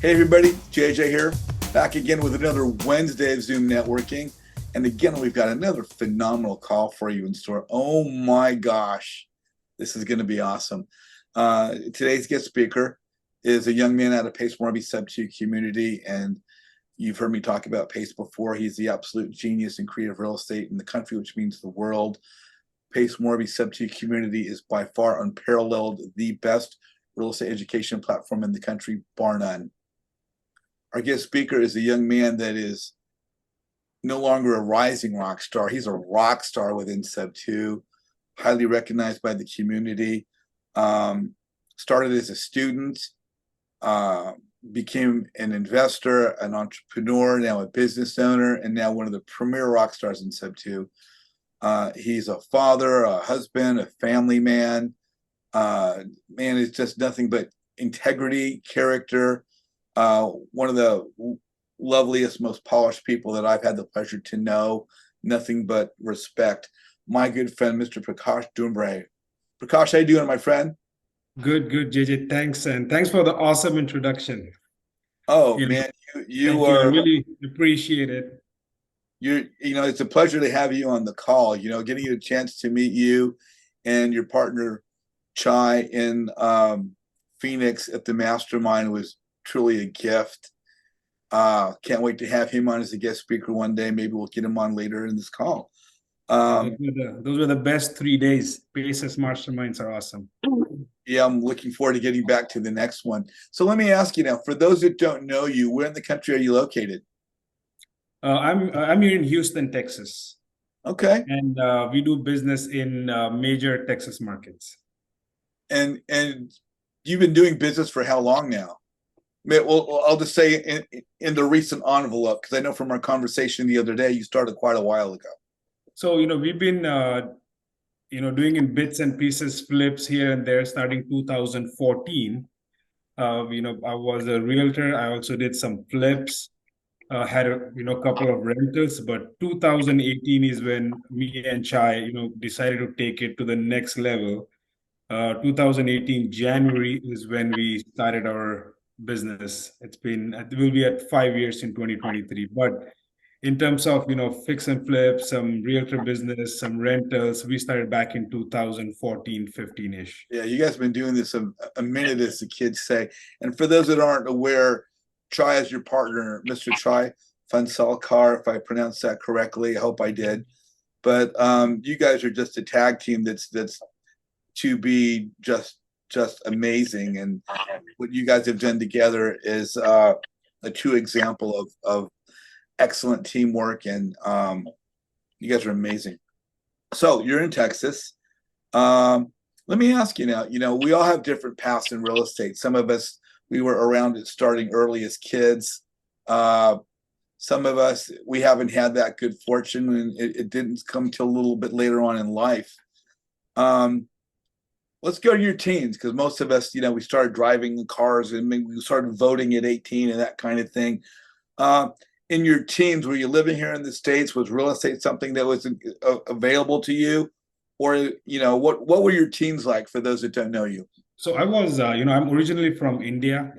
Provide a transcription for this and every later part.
Hey everybody, JJ here, back again with another Wednesday of Zoom networking. And again, we've got another phenomenal call for you in store. Oh my gosh, this is going to be awesome. Today's guest speaker is a young man out of Pace Morby Sub 2 community. And you've heard me talk about Pace before. He's the absolute genius in creative real estate in the country, which means the world. Pace Morby Sub 2 community is by far unparalleled, the best real estate education platform in the country, bar none. Our guest speaker is a young man that is no longer a rising rock star. He's a rock star within Sub 2, highly recognized by the community. Started as a student, became an investor, an entrepreneur, now a business owner, and now one of the premier rock stars in Sub 2. He's a father, a husband, a family man. Man is just nothing but integrity, character. One of the loveliest, most polished people that I've had the pleasure to know. Nothing but respect. My good friend, Mr. Prakash Dumbre. Prakash, how you doing, my friend? Good, JJ. Thanks, and thanks for the awesome introduction. Oh You know, man, you thank you. I are really appreciate it. it's a pleasure to have you on the call. Getting a chance to meet you and your partner Chai in Phoenix at the Mastermind was truly a gift. Can't wait to have him on as a guest speaker one day. Maybe we'll get him on later in this call. Yeah, Um, those were the best 3 days. Paces masterminds are awesome. yeah, I'm looking forward to getting back to the next one. So let me ask you now, for those that don't know you, where in the country are you located? I'm here in Houston, Texas, Okay. and we do business in major Texas markets. And you've been doing business for how long now? Well, I'll just say in the recent envelope, because I know from our conversation the other day, you started quite a while ago. So we've been doing in bits and pieces flips here and there starting 2014. I was a realtor. I also did some flips. Had a couple of rentals, but 2018 is when me and Chai decided to take it to the next level. 2018 January is when we started our business. It will be at 5 years in 2023. But in terms of fix and flip, some realtor business, some rentals, we started back in 2014, 15-ish. Yeah, you guys have been doing this a minute, as the kids say. And for those that aren't aware, Chai is your partner, Mr. Chai Fansalkar, if I pronounced that correctly. I hope I did. But you guys are just a tag team that's to be just amazing. And what you guys have done together is a true example of excellent teamwork. And you guys are amazing. So you're in Texas. Let me ask you now, we all have different paths in real estate. Some of us, we were around it starting early as kids. Uh, some of us, we haven't had that good fortune and it didn't come till a little bit later on in life. Um, let's go to your teens because most of us, we started driving cars and maybe we started voting at 18 and that kind of thing. Uh, in your teens, were you living here in the States? Was real estate something that was available to you? Or, what were your teens like for those that don't know you? So I was, I'm originally from India,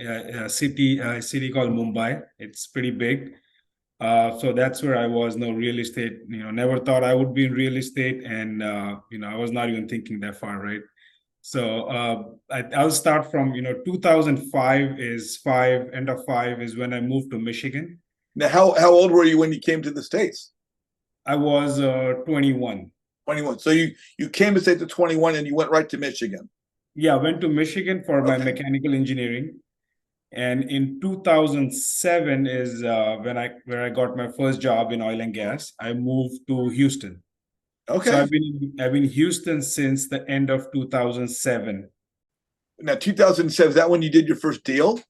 a city called Mumbai. It's pretty big. So that's where I was. No real estate. Never thought I would be in real estate, and I was not even thinking that far, right? So I'll start from 2005 is five end of five is when I moved to Michigan. Now, how old were you when you came to the States? I was 21. 21. So you came to States at 21 and you went right to Michigan. Yeah, I went to Michigan for my Okay. mechanical engineering. And in 2007 is where I got my first job in oil and gas. I moved to Houston. So Okay. I've been in Houston since the end of 2007. Now, 2007, is that when you did your first deal?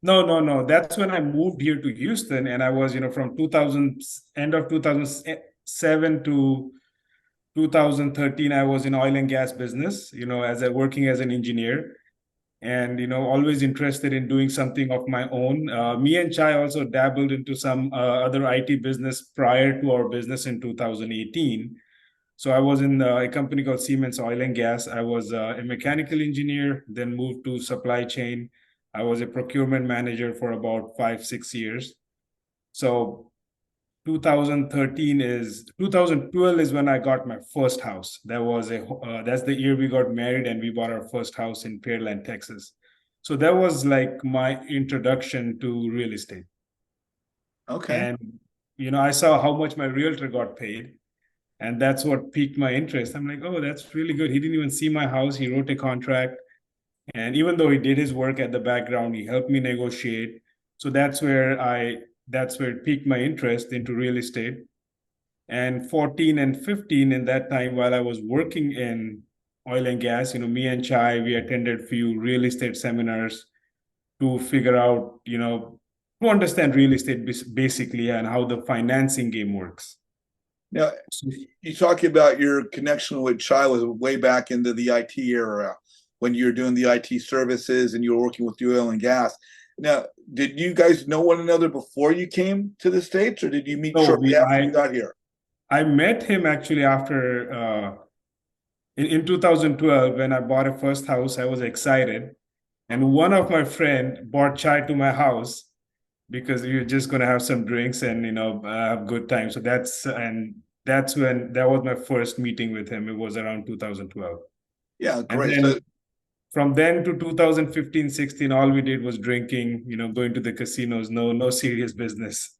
No, no, no. That's when I moved here to Houston, and I was, from 2000 end of 2007 to 2013. I was in oil and gas business, as a working as an engineer, and always interested in doing something of my own. Me and Chai also dabbled into some other IT business prior to our business in 2018. So I was in a company called Siemens Oil and Gas. I was a mechanical engineer, then moved to supply chain. I was a procurement manager for about 5-6 years. So 2012 is when I got my first house. That's the year we got married and we bought our first house in Pearland, Texas. So that was like my introduction to real estate. Okay. And I saw how much my realtor got paid, and that's what piqued my interest. I'm like, oh, that's really good. He didn't even see my house. He wrote a contract, and even though he did his work at the background, he helped me negotiate. So that's where it piqued my interest into real estate. And 14 and 15, in that time, while I was working in oil and gas, me and Chai, we attended few real estate seminars to figure out, to understand real estate basically and how the financing game works. Now, you talk about your connection with Chai was way back into the IT era when you were doing the IT services and you were working with the oil and gas. Now, did you guys know one another before you came to the States, or did you meet shortly after you got here? I met him actually after in 2012 when I bought a first house. I was excited, and one of my friend brought Chai to my house because we were just gonna have some drinks and have good time. So that's when that was my first meeting with him. It was around 2012. Yeah, And great. then from then to 2015, 16, all we did was drinking, going to the casinos, no serious business.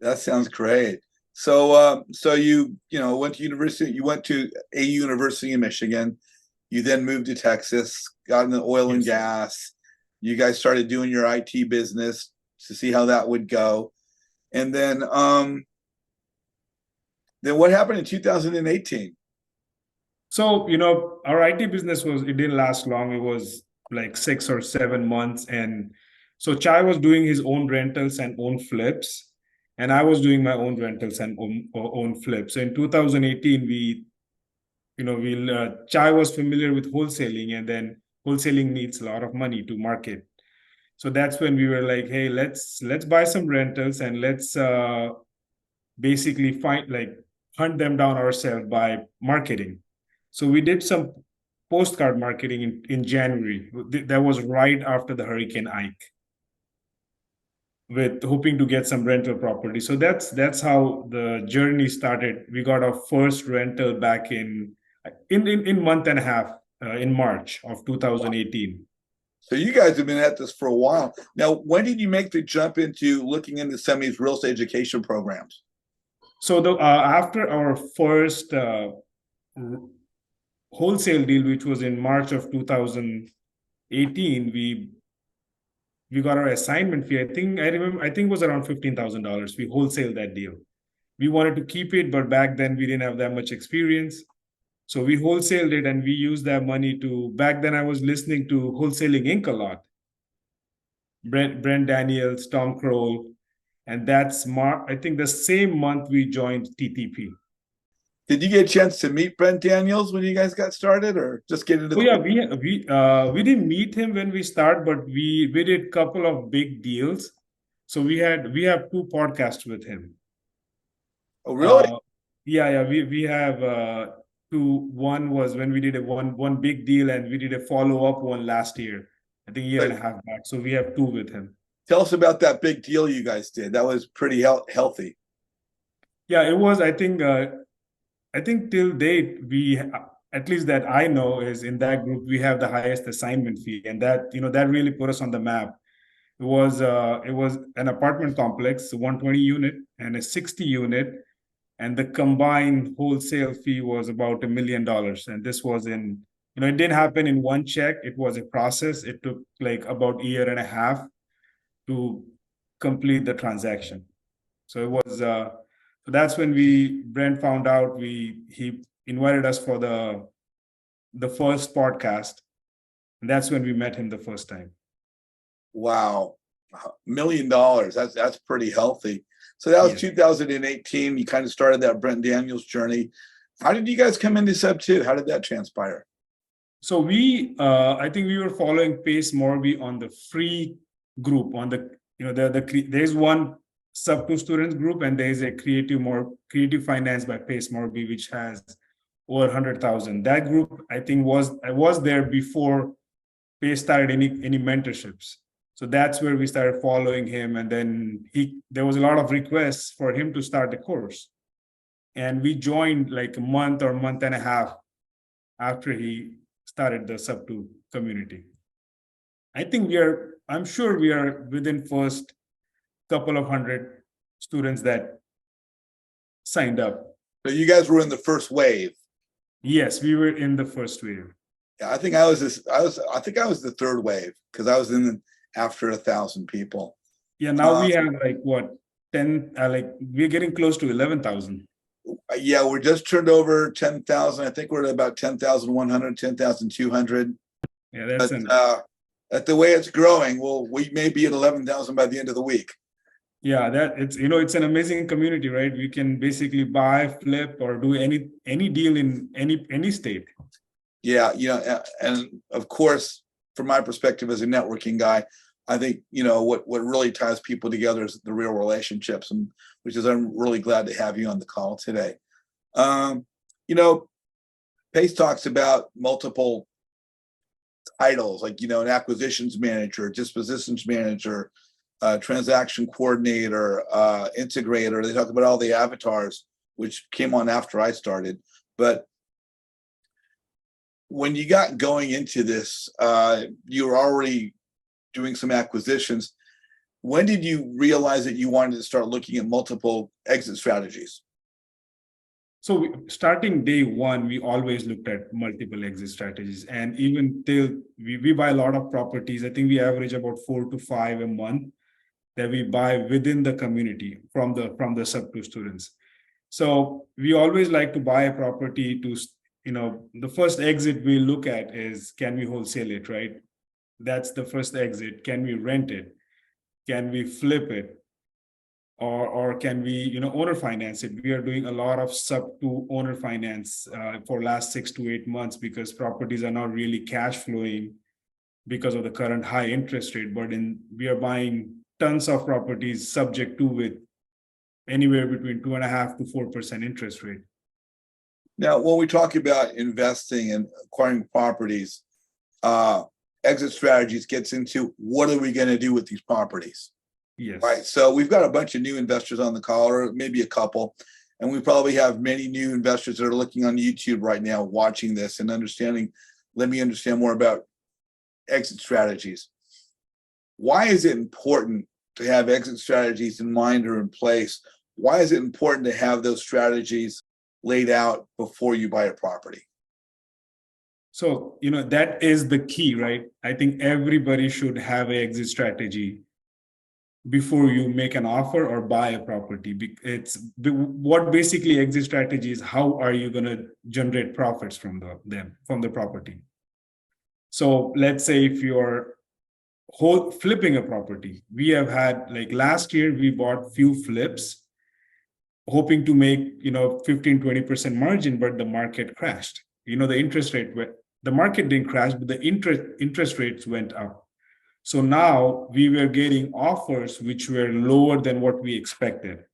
That sounds great. So, so you went to university. You went to a university in Michigan. You then moved to Texas, got into oil and gas. You guys started doing your IT business to see how that would go, and then what happened in 2018? So, our IT business it didn't last long. It was like 6 or 7 months. And so Chai was doing his own rentals and own flips, and I was doing my own rentals and own flips. So in 2018, Chai was familiar with wholesaling, and then wholesaling needs a lot of money to market. So that's when we were like, hey, let's buy some rentals and let's basically hunt them down ourselves by marketing. So we did some postcard marketing in January. That was right after the Hurricane Ike, with hoping to get some rental property. So that's how the journey started. We got our first rental back in month and a half, in March of 2018. So you guys have been at this for a while. Now, when did you make the jump into looking into some of these real estate education programs? So after our first wholesale deal, which was in March of 2018, we got our assignment fee. I think it was around $15,000. We wholesaled that deal. We wanted to keep it, but back then we didn't have that much experience. So we wholesaled it, and we used that money back then I was listening to Wholesaling Inc. a lot. Brent Daniels, Tom Kroll, and that's I think the same month we joined TTP. Did you get a chance to meet Brent Daniels when you guys got started, or just get into? We didn't meet him when we started, but we did a couple of big deals. So we have 2 podcasts with him. Oh, really? Yeah. We have 2. One was when we did one big deal, and we did a follow-up one last year, I think a year and a half back. So we have 2 with him. Tell us about that big deal you guys did. That was pretty healthy. Yeah, it was. I think till date, we, at least that I know, is in that group we have the highest assignment fee, and that that really put us on the map. It was an apartment complex, 120 unit and a 60 unit, and the combined wholesale fee was about $1 million. And this was it didn't happen in one check. It was a process. It took like about a year and a half to complete the transaction. So it was. So that's when Brent found out. He invited us for the first podcast, and that's when we met him the first time. Wow, $1 million. That's pretty healthy. So that was 2018. You kind of started that Brent Daniels journey. How did you guys come into Sub 2? How did that transpire? So I think we were following Pace Morby on the free group. On there's one Sub 2 students group, and there's a creative finance by Pace Morby, which has over 100,000. That group, I think, I was there before started any mentorships. So that's where we started following him. And then there was a lot of requests for him to start the course. And we joined like a month or month and a half after he started the Sub2 community. I'm sure we are within first couple of hundred students that signed up. So you guys were in the first wave. Yes, we were in the first wave. Yeah, I think I was the third wave because I was in after 1,000 people. Yeah, now we have like what 10 like we're getting close to 11,000. Yeah, we're just turned over 10,000. I think we're at about 10,100, 10,200. Yeah, that's at the way it's growing, we may be at 11,000 by the end of the week. Yeah, it's an amazing community, right? We can basically buy, flip, or do any deal in any state. Yeah, and of course, from my perspective as a networking guy, I think what really ties people together is the real relationships, and which is I'm really glad to have you on the call today. Pace talks about multiple titles, like an acquisitions manager, dispositions manager, transaction coordinator, integrator. They talk about all the avatars, which came on after I started. But when you got going into this, you were already doing some acquisitions. When did you realize that you wanted to start looking at multiple exit strategies? So starting day one, we always looked at multiple exit strategies, and even till we buy a lot of properties. I think we average about 4 to 5 a month that we buy within the community from the Sub2 students. So we always like to buy a property to, the first exit we look at is, can we wholesale it, right? That's the first exit. Can we rent it? Can we flip it? Or can we, owner finance it? We are doing a lot of Sub2 owner finance for last 6 to 8 months because properties are not really cash flowing because of the current high interest rate. But we are buying tons of properties subject to with anywhere between 2.5% to 4% interest rate. Now, when we talk about investing and acquiring properties, exit strategies gets into what are we going to do with these properties? Yes. Right. So we've got a bunch of new investors on the call, or maybe a couple, and we probably have many new investors that are looking on YouTube right now, watching this and understanding. Let me understand more about exit strategies. Why is it important to have exit strategies in mind or in place? Why is it important to have those strategies laid out before you buy a property? So, that is the key, right? I think everybody should have an exit strategy before you make an offer or buy a property. It's what basically exit strategy is. How are you going to generate profits from the property? So let's say if you're flipping a property, we have had, like last year, we bought few flips, hoping to make 15-20% margin, but the market crashed. The market didn't crash, but the interest rates went up. So now we were getting offers which were lower than what we expected.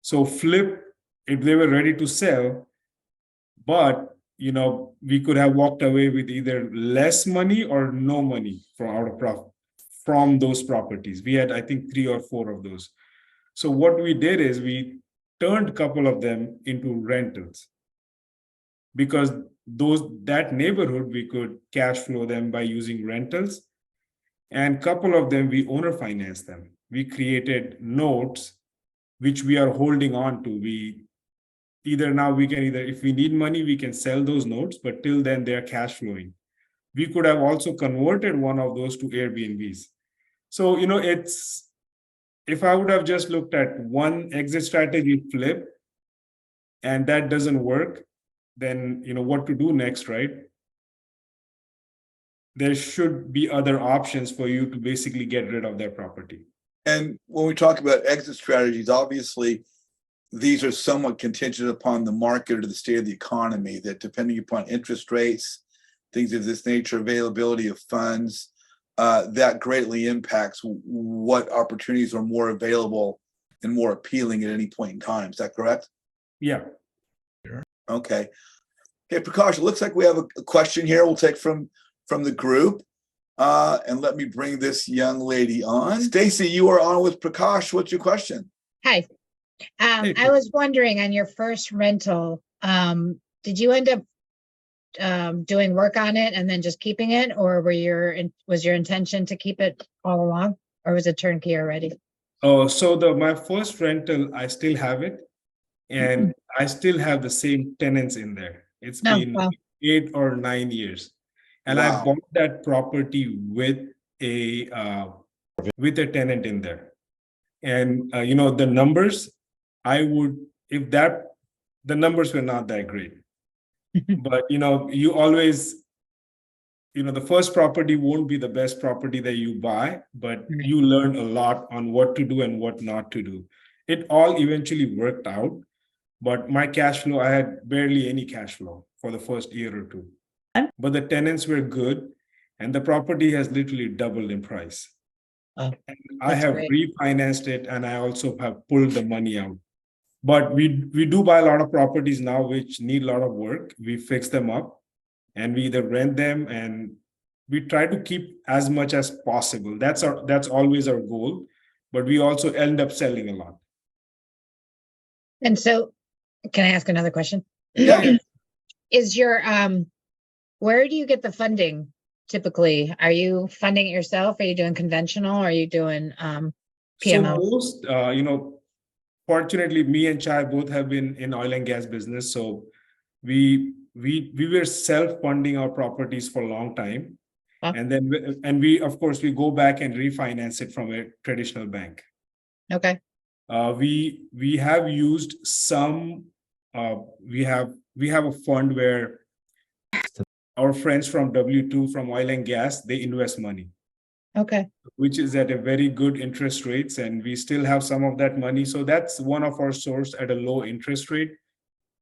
So flip, if they were ready to sell, but we could have walked away with either less money or no money from those properties. We had, I think, 3 or 4 of those. So what we did is we turned a couple of them into rentals, because that neighborhood we could cash flow them by using rentals, and a couple of them we owner finance them. We created notes which we are holding on to. If we need money, we can sell those notes, but till then they are cash flowing. We could have also converted one of those to Airbnbs. So if I would have just looked at one exit strategy, flip, and that doesn't work, then what to do next, right? There should be other options for you to basically get rid of that property. And when we talk about exit strategies, obviously these are somewhat contingent upon the market or the state of the economy, that depending upon interest rates, things of this nature, availability of funds, that greatly impacts what opportunities are more available and more appealing at any point in time. Is that correct? Yeah. Sure. Okay. Hey, Prakash, it looks like we have a question here we'll take from from the group. And let me bring this young lady on. Stacy, you are on with Prakash. What's your question? Hi. Hey, I was wondering on your first rental, did you end up doing work on it and then just keeping it, or was your intention to keep it all along, or was it turnkey already? Oh, so my first rental, I still have it, and I still have the same tenants in there. It's No, been well, 8 or 9 years, and I Wow. bought that property with a tenant in there. And the numbers, the numbers were not that great. But you always, the first property won't be the best property that you buy, but Right. you learn a lot on what to do and what not to do. It all eventually worked out, but my cash flow, I had barely any cash flow for the first year or two. But the tenants were good, and the property has literally doubled in price. Oh, And I that's have great. refinanced it, and I also have pulled the money out. But we do buy a lot of properties now which need a lot of work. We fix them up, and we either rent them, and we try to keep as much as possible. That's always our goal, but we also end up selling a lot. And so, can I ask another question? Yeah. Is your where do you get the funding typically? Are you funding it yourself? Are you doing conventional? Or are you doing So PML? most, fortunately, me and Chai both have been in oil and gas business. So we were self-funding our properties for a long time. Huh? And then we of course we go back and refinance it from a traditional bank. Okay. We have used some. We have a fund where our friends from W2 from oil and gas, they invest money, Okay. which is at a very good interest rates, and we still have some of that money. So that's one of our source at a low interest rate.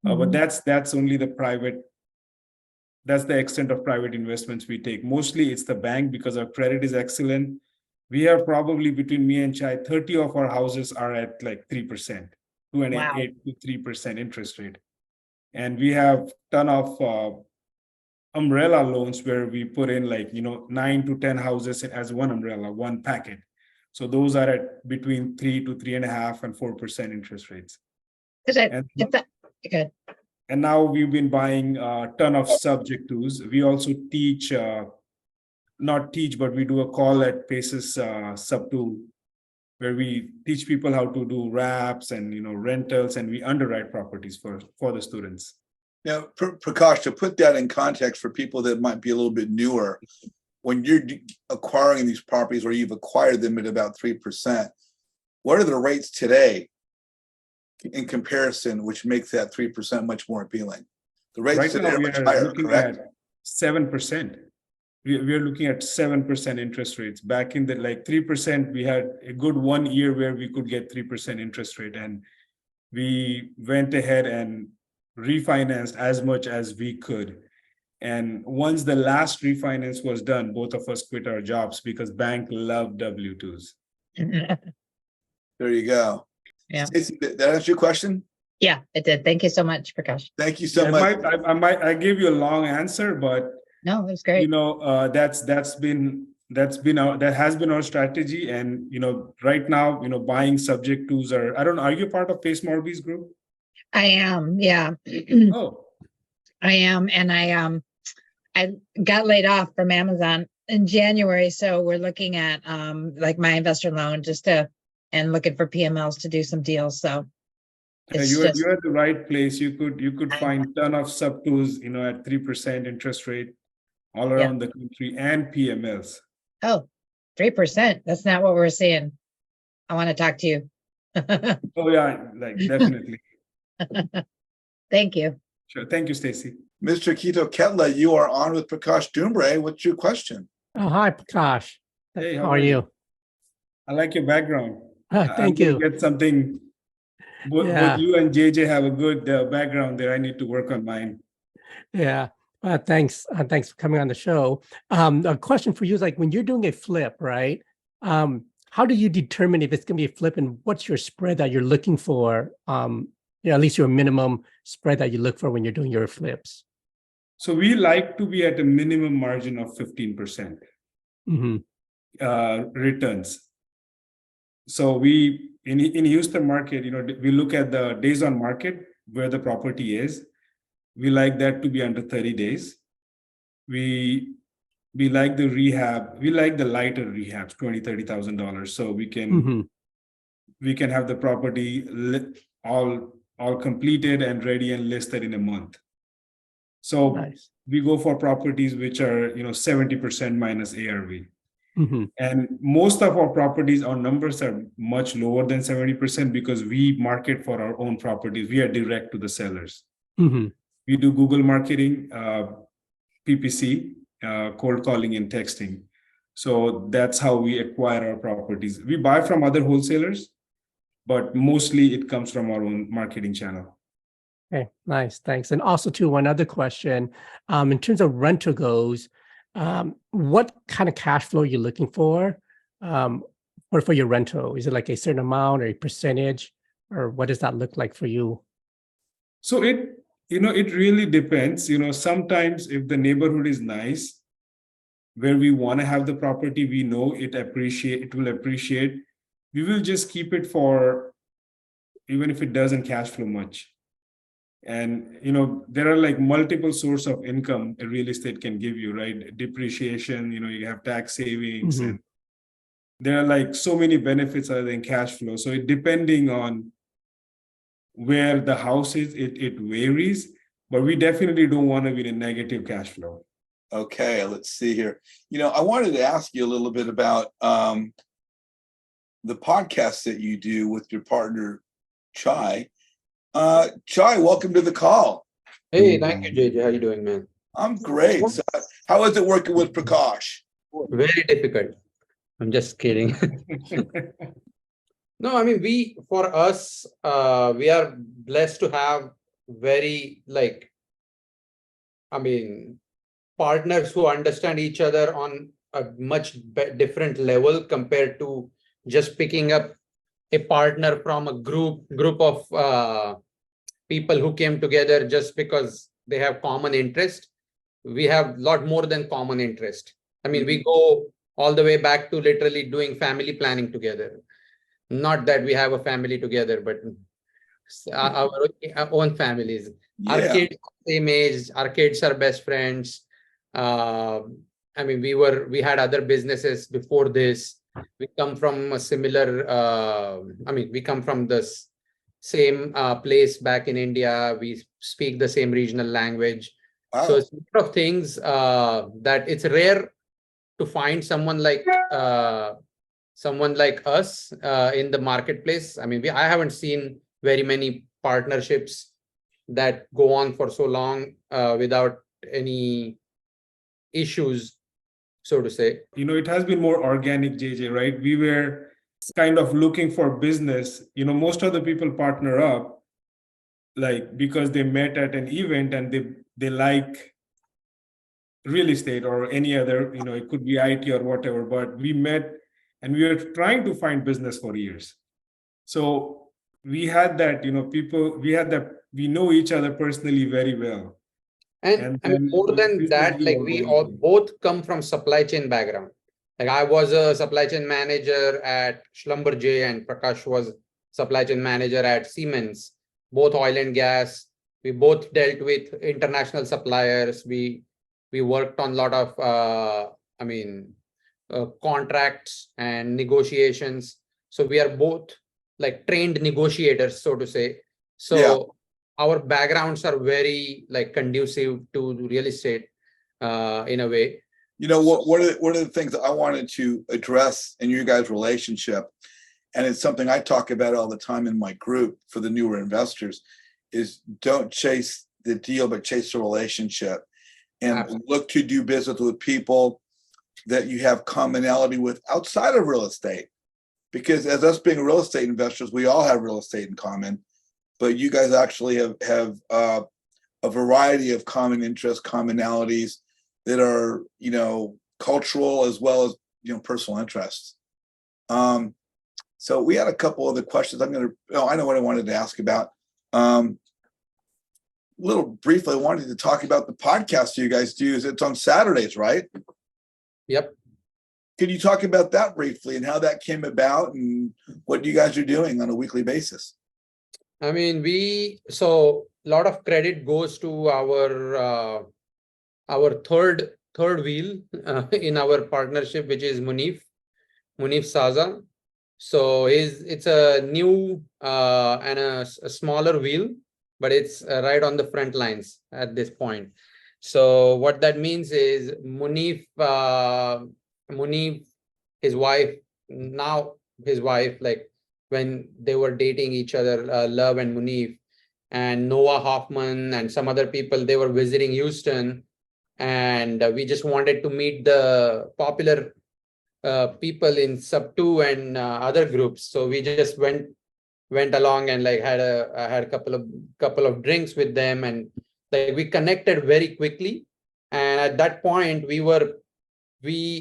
But that's only the private. That's the extent of private investments we take. Mostly it's the bank because our credit is excellent. We have probably, between me and Chai, 30 of our houses are at like 3%, 2.8 to 3% interest rate. And we have ton of umbrella loans where we put in 9 to 10 houses as one umbrella, one packet. So those are at between 3 to 3.5 and 4% interest rates. Good. And now we've been buying a ton of subject tools. We also teach, not teach, but we do a call at Paces sub tool, where we teach people how to do wraps and rentals, and we underwrite properties for the students. Now, Prakash, to put that in context for people that might be a little bit newer, when you're acquiring these properties or you've acquired them at about 3%, what are the rates today in comparison, which makes that 3% much more appealing? The rates Right today now are we much are higher, looking correct? at 7%. We are looking at 7% interest rates. Back in the 3%, we had a good 1 year where we could get 3% interest rate, and we went ahead and refinanced as much as we could. And once the last refinance was done, both of us quit our jobs because bank loved W2s. There you go. Yeah. Stacey, did that answer your question? Yeah, it did. Thank you so much, Prakash. Thank you so much. I gave you a long answer, but No, it was great. that has been our strategy. And right now, buying subject tools are, I don't know, are you part of Pace Morby's group? I am, yeah. Oh, I am, and I got laid off from Amazon in January, so we're looking at my investor loan and looking for PMLs to do some deals. So you're at the right place. You could find a ton of sub tools, at 3% interest rate all around the country, and PMLs. Oh, 3%. That's not what we're seeing. I want to talk to you. Oh yeah, definitely. Thank you. Sure. Thank you, Stacy. Mr. Kito Ketla, you are on with Prakash Dumbre. What's your question? Oh, hi, Prakash. Hey, how are you? I like your background. Thank you. Get something. Both you and JJ have a good background there. I need to work on mine. Yeah. Thanks. Thanks for coming on the show. A question for you is when you're doing a flip, right? How do you determine if it's going to be a flip, and what's your spread that you're looking for? At least your minimum spread that you look for when you're doing your flips. So we like to be at a minimum margin of 15% Hmm. returns. So we in Houston market, we look at the days on market where the property is. We like that to be under 30 days. We like the rehab. We like the lighter rehabs, $20,000-$30,000, so we can have the property all completed and ready and listed in a month. So Nice. we go for properties which are 70% minus ARV. Hmm. And most of our properties, our numbers are much lower than 70% because we market for our own properties. We are direct to the sellers. Hmm. We do Google marketing, PPC, cold calling and texting. So that's how we acquire our properties. We buy from other wholesalers, but mostly it comes from our own marketing channel. Okay, nice, thanks. And also, too, one other question: in terms of rental goes, what kind of cash flow are you looking for, or for your rental? Is it like a certain amount or a percentage, or what does that look like for you? So it really depends. Sometimes if the neighborhood is nice, where we want to have the property, we know it will appreciate. We will just keep it for, even if it doesn't cash flow much. And there are like multiple sources of income a real estate can give you, right? Depreciation, you have tax savings, and there are like so many benefits other than cash flow. So depending on where the house is, it varies, but we definitely don't want to be in a negative cash flow. Okay, let's see here. I wanted to ask you a little bit about the podcast that you do with your partner, Chai. Chai, welcome to the call. Hey, thank you, JJ. How you doing, man? I'm great. So how is it working with Prakash? Very difficult. I'm just kidding. No, I mean, for us, we are blessed to have very, partners who understand each other on a much different level compared to just picking up a partner from a group of people who came together just because they have common interest. We have a lot more than common interest. I mean, we go all the way back to literally doing family planning together. Not that we have a family together, but our own families. Our Yeah. kids are same age, our kids are best friends. I mean, we had other businesses before this. We come from a similar, we come from this same place back in India. We speak the same regional language. Wow. So it's a lot of things that it's rare to find someone like us in the marketplace. I mean, I haven't seen very many partnerships that go on for so long without any issues, so to say. It has been more organic, JJ, right? We were kind of looking for business. Most of the people partner up because they met at an event and they like real estate or any other, it could be IT or whatever, but we met and we were trying to find business for years. So we had that, we know each other personally very well. And I mean, more than that, we all both come from supply chain background. I was a supply chain manager at Schlumberger and Prakash was supply chain manager at Siemens, both oil and gas. We both dealt with international suppliers. We worked on a lot of, contracts and negotiations. So we are both trained negotiators, so to say. So yeah. Our backgrounds are very conducive to real estate in a way. One of the things that I wanted to address in your guys' relationship, and it's something I talk about all the time in my group for the newer investors, is don't chase the deal, but chase the relationship. And Absolutely. Look to do business with people that you have commonality with outside of real estate. Because as us being real estate investors, we all have real estate in common. But you guys actually have a variety of common interests, commonalities that are, cultural as well as, personal interests. So we had a couple other questions. I know what I wanted to ask about. little briefly, I wanted to talk about the podcast you guys do. It's on Saturdays, right? Yep. Could you talk about that briefly and how that came about and what you guys are doing on a weekly basis? I mean, so a lot of credit goes to our third wheel in our partnership, which is Munif Saza. So it's a new and a smaller wheel, but it's right on the front lines at this point. So what that means is Munif, his wife, like when they were dating each other, Love and Munif, and Noah Hoffman and some other people, they were visiting Houston, and we just wanted to meet the popular people in sub 2 and other groups. So we just went along and like had a couple of drinks with them, and like we connected very quickly. And at that point we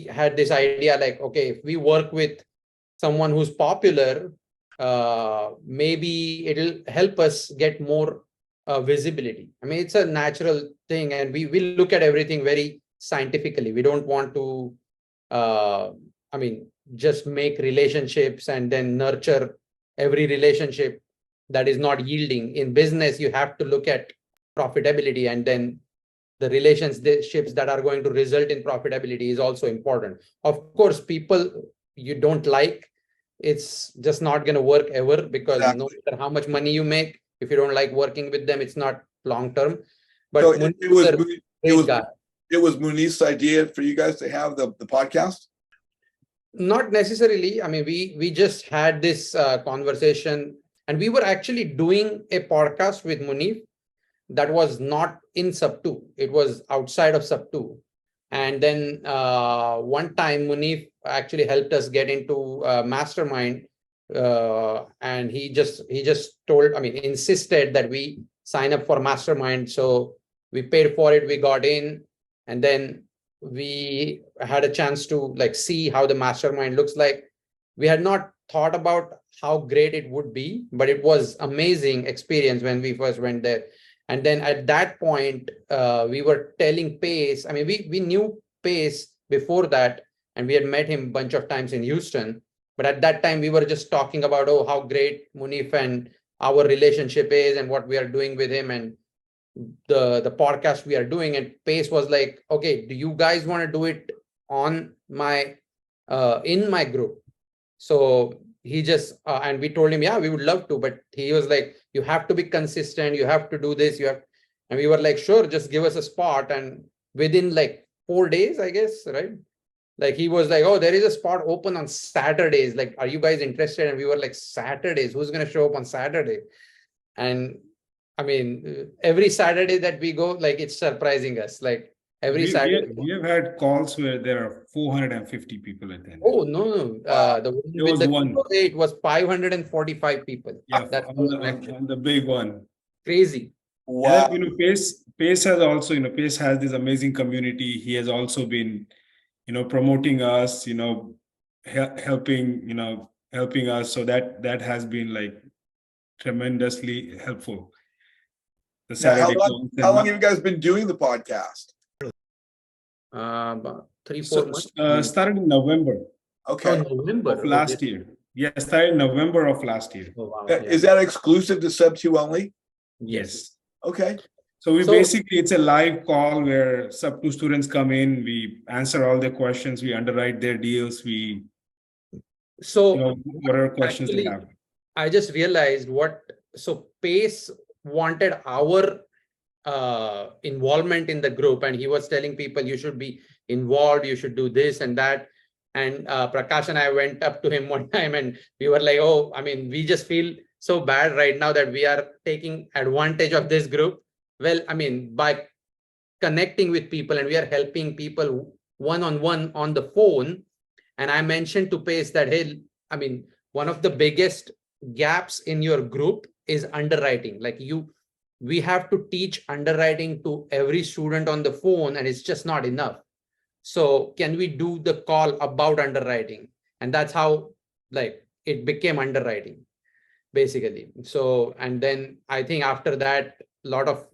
had this idea like, okay, if we work with someone who's popular, maybe it'll help us get more visibility. I mean, it's a natural thing, and we look at everything very scientifically. We don't want to just make relationships and then nurture every relationship that is not yielding. In business, you have to look at profitability, and then the relationships that are going to result in profitability is also important. Of course, people you don't like, it's just not going to work ever, because Exactly. no matter how much money you make, if you don't like working with them, it's not long term. But So Munif it was is a great guy. it was Munif's idea for you guys to have the podcast? Not necessarily. I mean, we just had this conversation, and we were actually doing a podcast with Munif that was not in sub 2. It was outside of sub 2. And then one time Munif actually helped us get into Mastermind, and he just insisted that we sign up for Mastermind. So we paid for it, we got in, and then we had a chance to like see how the Mastermind looks like. We had not thought about how great it would be, but it was amazing experience when we first went there. And then at that point, we were telling Pace, I mean, we knew Pace before that, and we had met him a bunch of times in Houston. But at that time, we were just talking about, oh, how great Munif and our relationship is and what we are doing with him and the podcast we are doing. And Pace was like, okay, do you guys want to do it on my in my group? So he just and we told him, yeah, we would love to, but he was like, you have to be consistent, you have to do this, and we were like, sure, just give us a spot. And within like 4 days, I guess, right, like he was like, oh, there is a spot open on Saturdays, like, are you guys interested? And we were like, Saturdays, who's going to show up on Saturday? And I mean, every Saturday that we go, like, it's surprising us, like every Saturday. We have had calls where there are 450 people attending. Oh, no. The one There with was the one. it was 545 people. Yeah, That's on the big one. crazy. Wow. And then, Pace has also, Pace has this amazing community. He has also been, promoting us, helping us. So that has been like tremendously helpful. The Now, Saturday how long have you guys been doing the podcast? About 3-4 months. Started in November Okay. November of last year. Yeah, started in November of last year. Oh, wow. Is that exclusive to sub 2 only? Yes. Okay. So So- basically, it's a live call where sub 2 students come in, we answer all their questions, we underwrite their deals, we, So whatever questions they actually, have. I just realized so Pace wanted our involvement in the group, and he was telling people, you should be involved, you should do this and that. And Prakash and I went up to him one time and we were like, oh, I mean, we just feel so bad right now that we are taking advantage of this group. Well, I mean, by connecting with people, and we are helping people one-on-one on the phone. And I mentioned to Pace that, hey, I mean, one of the biggest gaps in your group is underwriting. Like we have to teach underwriting to every student on the phone, and it's just not enough. So can we do the call about underwriting? And that's how like it became underwriting, basically. So, and then I think after that, lot of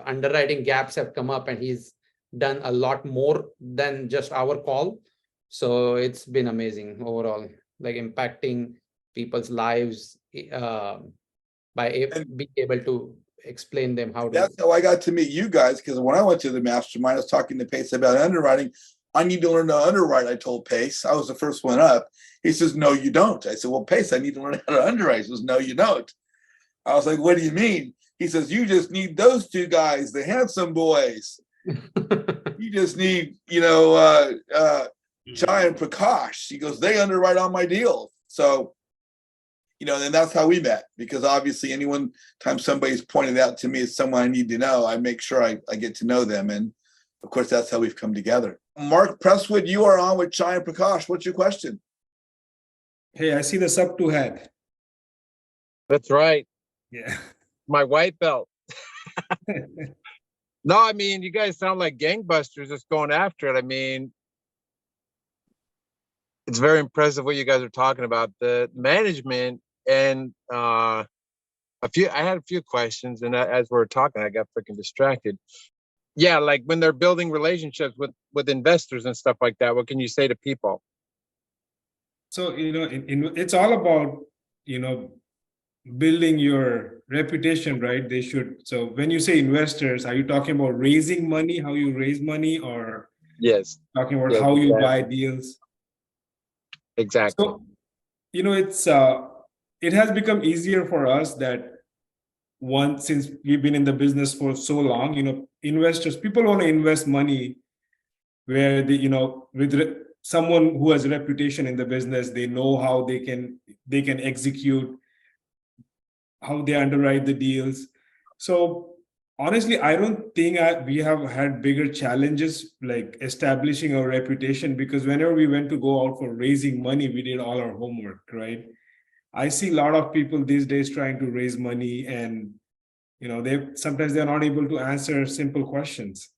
underwriting gaps have come up, and he's done a lot more than just our call. So it's been amazing overall, like impacting people's lives being able to explain them how to. That's how I got to meet you guys, because when I went to the mastermind, I was talking to Pace about underwriting. I need to learn to underwrite, I told Pace. I was the first one up. He says, no, you don't. I said, well, Pace, I need to learn how to underwrite. He says, no, you don't. I was like, what do you mean? He says, you just need those two guys, the handsome boys. You just need, Chai and Prakash. He goes, they underwrite on my deal. So, and that's how we met, because obviously time somebody's pointed out to me as someone I need to know, I make sure I get to know them. And of course, that's how we've come together. Mark Presswood, you are on with Chai and Prakash. What's your question? Hey, I see the sub 2 hat. That's right. Yeah. My white belt. No, I mean, you guys sound like gangbusters just going after it. I mean, it's very impressive what you guys are talking about. The management and I had a few questions, and as we were talking, I got freaking distracted. Yeah, like when they're building relationships with investors and stuff like that, what can you say to people? So, it's all about, building your reputation, right? So when you say investors, are you talking about raising money, how you raise money, or Yes. talking about Yes, how you exactly. buy deals? Exactly. So, it has become easier for us that since we've been in the business for so long, people want to invest money where with someone who has a reputation in the business, they know how they can execute, how they underwrite the deals. So honestly, I don't think we have had bigger challenges like establishing our reputation, because whenever we went to go out for raising money, we did all our homework, right? I see a lot of people these days trying to raise money, and sometimes they're not able to answer simple questions.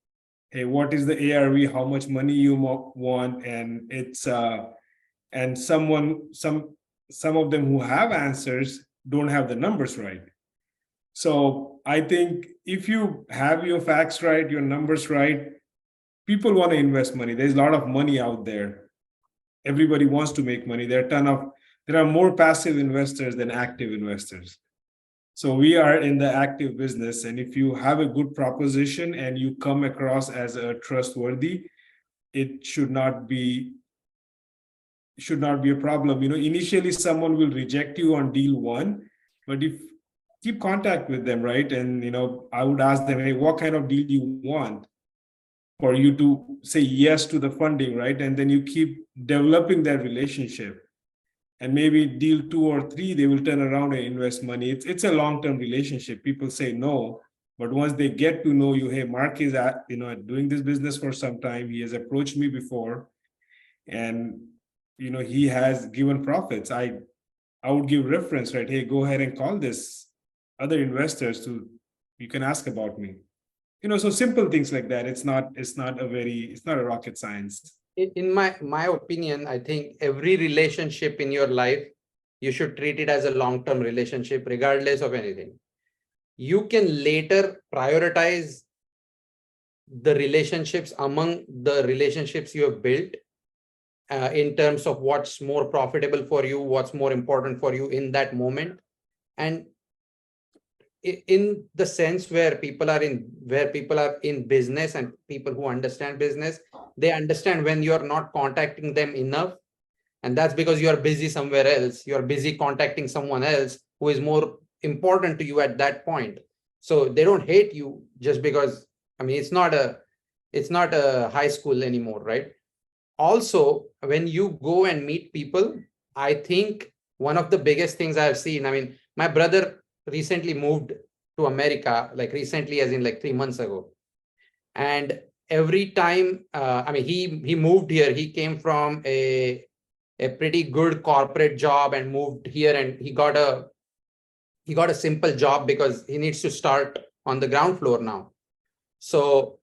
Hey, what is the ARV? How much money you want? And it's and some of them who have answers don't have the numbers right. So I think if you have your facts right, your numbers right, people want to invest money. There's a lot of money out there. Everybody wants to make money. There are more passive investors than active investors. So we are in the active business, and if you have a good proposition and you come across as a trustworthy, it should not be a problem. Initially someone will reject you on deal 1, but if keep contact with them, right? And I would ask them, hey, what kind of deal do you want for you to say yes to the funding, right? And then you keep developing that relationship. And maybe deal 2 or 3, they will turn around and invest money. It's a long-term relationship. People say no, but once they get to know you, hey, Mark is doing this business for some time. He has approached me before, and he has given profits. I would give reference, right? Hey, go ahead and call this other investors you can ask about me. So simple things like that. It's not a rocket science. In my opinion, I think every relationship in your life, you should treat it as a long-term relationship, regardless of anything. You can later prioritize the relationships among the relationships you have built in terms of what's more profitable for you, what's more important for you in that moment. And in the sense where people are in business, and people who understand business, they understand when you're not contacting them enough, and that's because you are busy somewhere else. You're busy contacting someone else who is more important to you at that point. So they don't hate you just because, it's not a high school anymore, right? Also, when you go and meet people, I think one of the biggest things I've seen, my brother recently moved to America, like recently as in like 3 months ago. And every time, he moved here, he came from a pretty good corporate job and moved here, and he got a simple job because he needs to start on the ground floor now. So,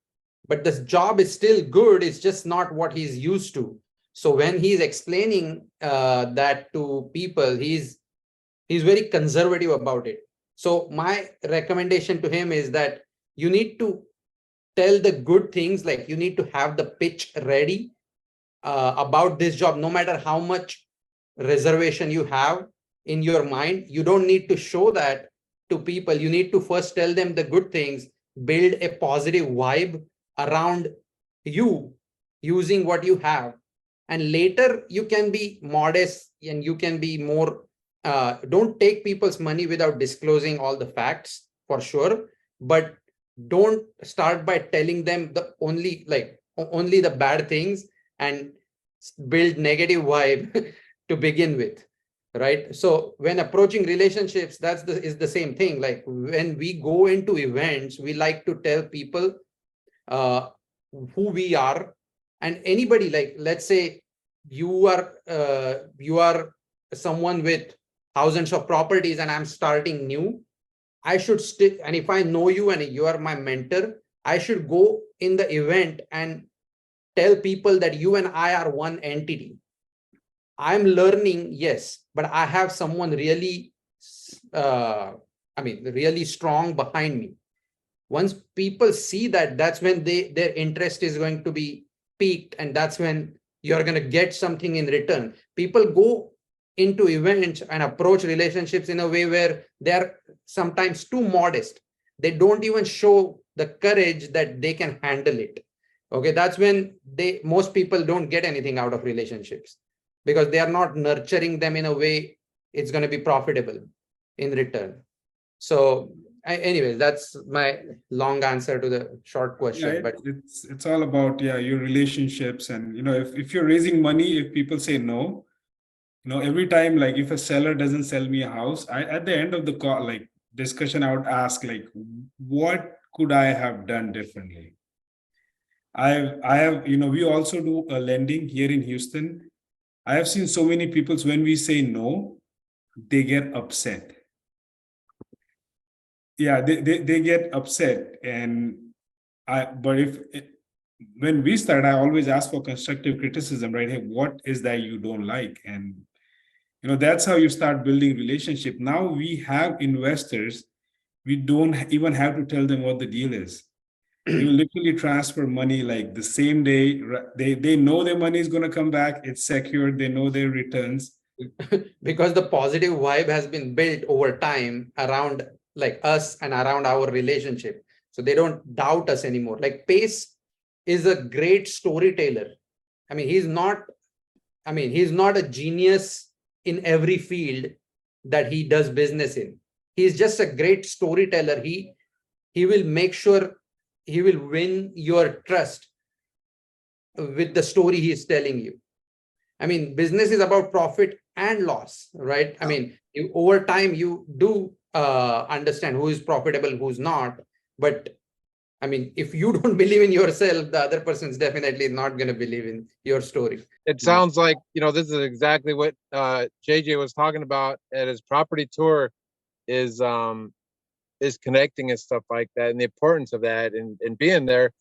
but this job is still good. It's just not what he's used to. So when he's explaining that to people, he's very conservative about it. So my recommendation to him is that you need to tell the good things, like you need to have the pitch ready about this job, no matter how much reservation you have in your mind. You don't need to show that to people. You need to first tell them the good things, build a positive vibe around you using what you have. And later you can be modest and you can be more, don't take people's money without disclosing all the facts, for sure. But don't start by telling them the only the bad things and build negative vibe to begin with, right? So when approaching relationships, is the same thing. Like when we go into events, we like to tell people who we are. And anybody, like let's say you are someone with thousands of properties and I'm starting new, I should stick, and if I know you and you are my mentor, I should go in the event and tell people that you and I are one entity. I'm learning, yes, but I have someone really, really strong behind me. Once people see that, that's when their interest is going to be piqued, and that's when you're going to get something in return. People go into events and approach relationships in a way where they're sometimes too modest. They don't even show the courage that they can handle it. Okay, that's when most people don't get anything out of relationships, because they are not nurturing them in a way it's going to be profitable in return. So anyways, that's my long answer to the short question. Yeah, but it's all about your relationships. And if you're raising money, if people say no, every time, like if a seller doesn't sell me a house, at the end of the call, like discussion, I would ask, like, what could I have done differently? I have, we also do a lending here in Houston. I have seen so many people, when we say no, they get upset. Yeah, they get upset. When we start, I always ask for constructive criticism, right? Hey, what is that you don't like? And that's how you start building relationship. Now we have investors. We don't even have to tell them what the deal is. You literally transfer money like the same day. They know their money is going to come back. It's secured. They know their returns. Because the positive vibe has been built over time around like us and around our relationship. So they don't doubt us anymore. Like Pace is a great storyteller. He's not a genius in every field that he does business in. He's just a great storyteller. He will make sure he will win your trust with the story he is telling you. Business is about profit and loss, right? Over time, you do understand who is profitable, who's not. But if you don't believe in yourself, the other person's definitely not going to believe in your story. It sounds like, this is exactly what JJ was talking about at his property tour, is connecting and stuff like that, and the importance of that, and being there.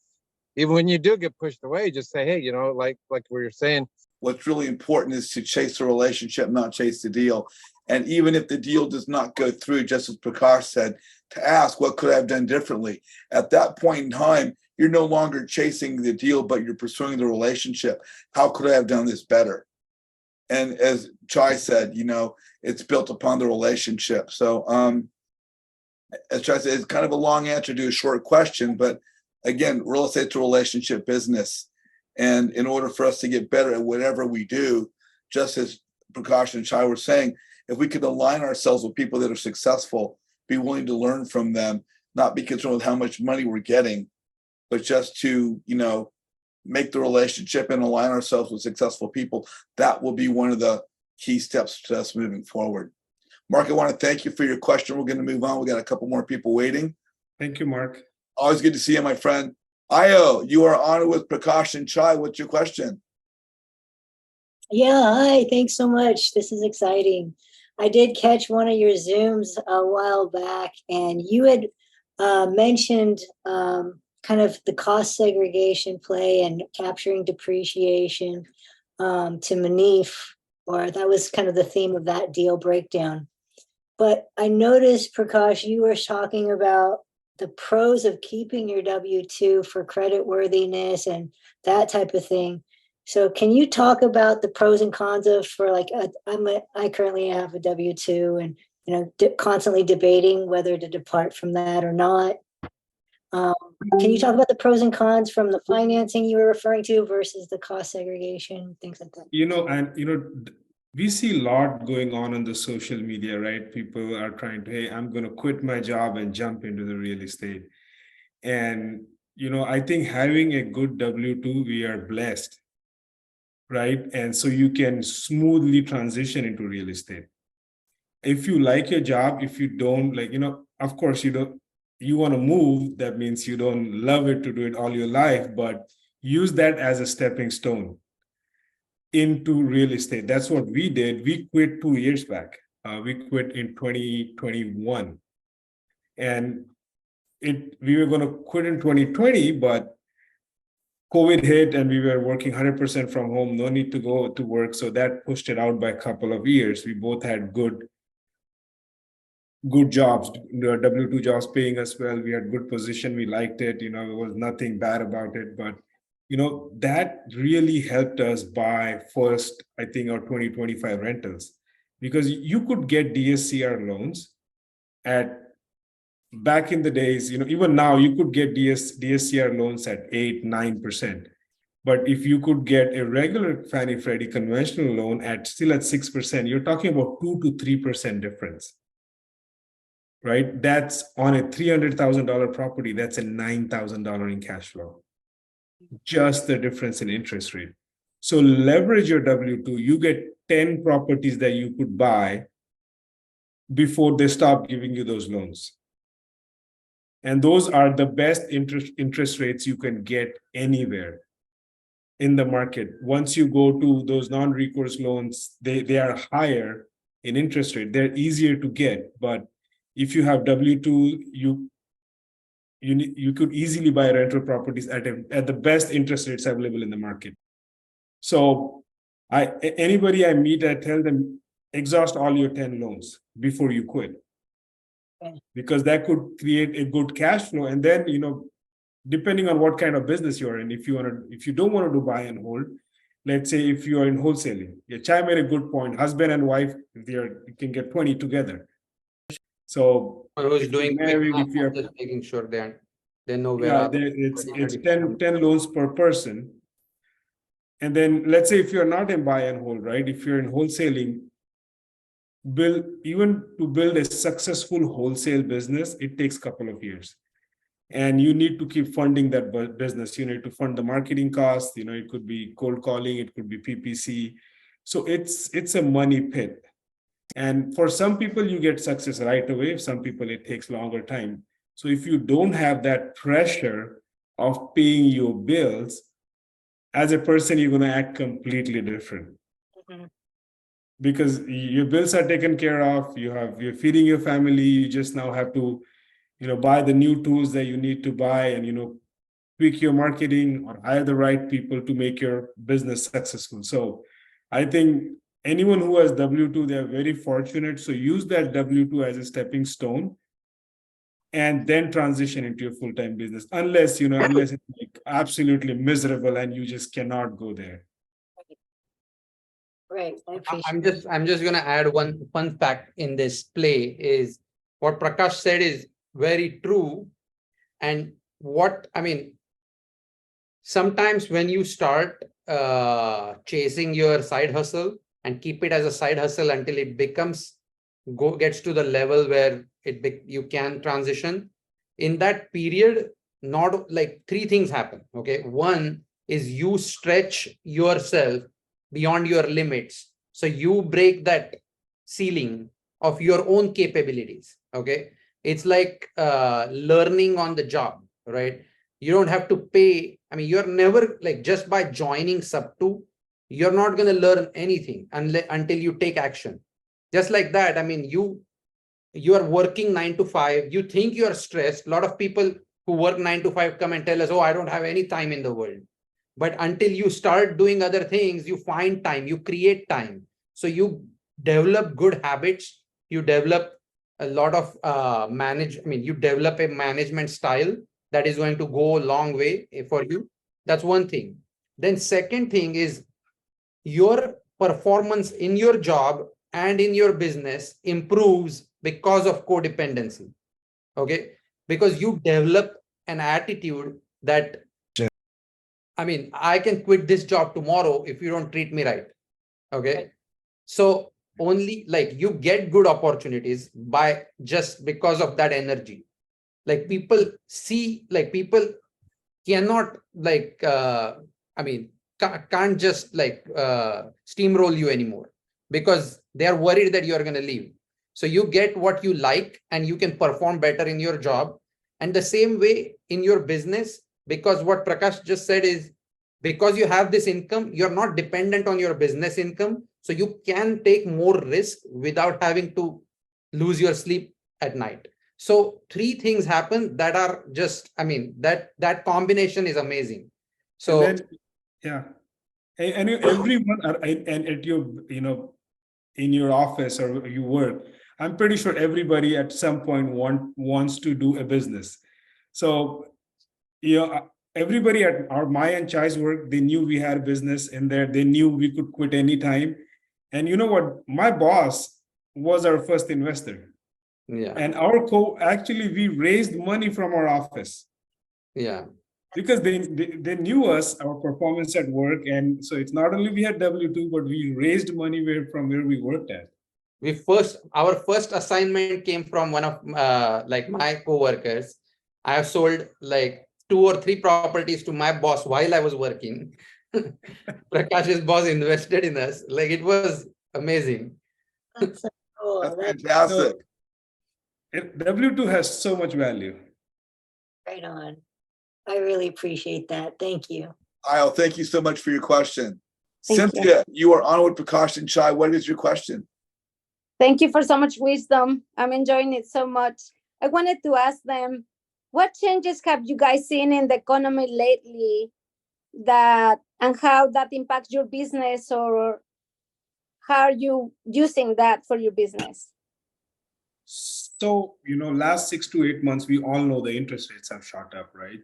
Even when you do get pushed away, just say, hey, like we were saying, what's really important is to chase the relationship, not chase the deal. And even if the deal does not go through, just as Prakash said, to ask, what could I have done differently? At that point in time, you're no longer chasing the deal, but you're pursuing the relationship. How could I have done this better? And as Chai said, it's built upon the relationship. So as Chai said, it's kind of a long answer to a short question, but again, real estate's a relationship business. And in order for us to get better at whatever we do, just as Prakash and Chai were saying, if we could align ourselves with people that are successful, be willing to learn from them, not be concerned with how much money we're getting, but just to, make the relationship and align ourselves with successful people, that will be one of the key steps to us moving forward. Mark, I want to thank you for your question. We're going to move on. We got a couple more people waiting. Thank you, Mark. Always good to see you, my friend. Io, you are on with Prakash and Chai. What's your question? Yeah, hi. Thanks so much. This is exciting. I did catch one of your Zooms a while back, and you had mentioned kind of the cost segregation play and capturing depreciation to Manif, or that was kind of the theme of that deal breakdown. But I noticed, Prakash, you were talking about the pros of keeping your W-2 for credit worthiness and that type of thing. So can you talk about the pros and cons of for like I currently have a W-2 and constantly debating whether to depart from that or not. Can you talk about the pros and cons from the financing you were referring to versus the cost segregation, things like that? We see a lot going on the social media, right? People are trying to, hey, I'm going to quit my job and jump into the real estate. And, I think having a good W-2, we are blessed, right? And so you can smoothly transition into real estate. If you like your job, if you don't of course, you want to move, that means you don't love it to do it all your life, but use that as a stepping stone into real estate. That's what we did. We quit 2 years back. We quit in 2021. And we were going to quit in 2020, but COVID hit and we were working 100% from home, no need to go to work. So that pushed it out by a couple of years. We both had good jobs, W-2 jobs paying us well. We had good position. We liked it. There was nothing bad about it. But, that really helped us buy first, I think, our 2025 rentals, because you could get DSCR loans back in the days, even now you could get DSCR loans at 8-9%. But if you could get a regular Fannie Freddie conventional loan still at 6%, you're talking about 2 to 3% difference. Right? That's on a $300,000 property. That's a $9,000 in cash flow. Just the difference in interest rate. So leverage your W-2. You get 10 properties that you could buy before they stop giving you those loans. And those are the best interest rates you can get anywhere in the market. Once you go to those non-recourse loans, they are higher in interest rate. They're easier to get, but if you have W-2, you could easily buy rental properties at the best interest rates available in the market. So anybody I meet, I tell them, exhaust all your 10 loans before you quit. Because that could create a good cash flow. And then, depending on what kind of business you're in, if you don't want to do buy and hold, let's say if you are in wholesaling, Chai made a good point, husband and wife, you can get 20 together. So who's doing married, quick if you're math, just making sure they know where it's 10 loans per person. And then let's say if you're not in buy and hold, right? If you're in wholesaling, even to build a successful wholesale business, it takes a couple of years. And you need to keep funding that business. You need to fund the marketing costs. It could be cold calling, it could be PPC. So it's a money pit. And for some people, you get success right away. Some people, it takes longer time. So if you don't have that pressure of paying your bills, as a person, you're going to act completely different. Mm-hmm. Because your bills are taken care of, you're feeding your family, you just now have to, buy the new tools that you need to buy and, tweak your marketing or hire the right people to make your business successful. So I think anyone who has W-2, they're very fortunate. So use that W-2 as a stepping stone and then transition into your full-time business, unless it's like absolutely miserable and you just cannot go there. Right. I'm just gonna add one fun fact in this play is what Prakash said is very true. And sometimes when you start chasing your side hustle and keep it as a side hustle until it gets to the level where you can transition, in that period, not like 3 things happen. Okay. One is you stretch yourself beyond your limits. So you break that ceiling of your own capabilities. Okay. It's like learning on the job, right? You don't have to pay. You're never like, just by joining sub-2, you're not going to learn anything until you take action. Just like that. You are working 9 to 5. You think you are stressed. A lot of people who work 9 to 5 come and tell us, oh, I don't have any time in the world. But until you start doing other things, you find time, you create time. So you develop good habits, you develop a lot of you develop a management style that is going to go a long way for you. That's one thing. Then second thing is your performance in your job and in your business improves because of codependency. Okay, because you develop an attitude that, I can quit this job tomorrow if you don't treat me right. Okay, so only like you get good opportunities by just because of that energy. Like people see, like people cannot like can't just like steamroll you anymore because they are worried that you are going to leave. So you get what you like and you can perform better in your job. And the same way in your business, because what Prakash just said is, because you have this income, you're not dependent on your business income. So you can take more risk without having to lose your sleep at night. So three things happen that are just, that combination is amazing. So And then, yeah, and everyone and at your, in your office or you work, I'm pretty sure everybody at some point wants to do a business. So, everybody at my and Chai's work, they knew we had a business in there. They knew we could quit anytime. And you know what? My boss was our first investor. yeah, And actually, we raised money from our office yeah. because they knew us, our performance at work. And so it's not only we had W-2, but we raised money from where we worked at. Our first assignment came from one of like my coworkers. I have sold like 2 or 3 properties to my boss while I was working. Prakash's boss invested in us. Like it was amazing. That's so cool. That's That's fantastic. W-2 has so much value. right on. I really appreciate that. Thank you. Aisle, thank you so much for your question. Thank you. Cynthia, you are on with Prakash and Chai. What is your question? Thank you for so much wisdom. I'm enjoying it so much. I wanted to ask them, what changes have you guys seen in the economy lately and how that impacts your business, or how are you using that for your business? So, last 6 to 8 months, we all know the interest rates have shot up, right?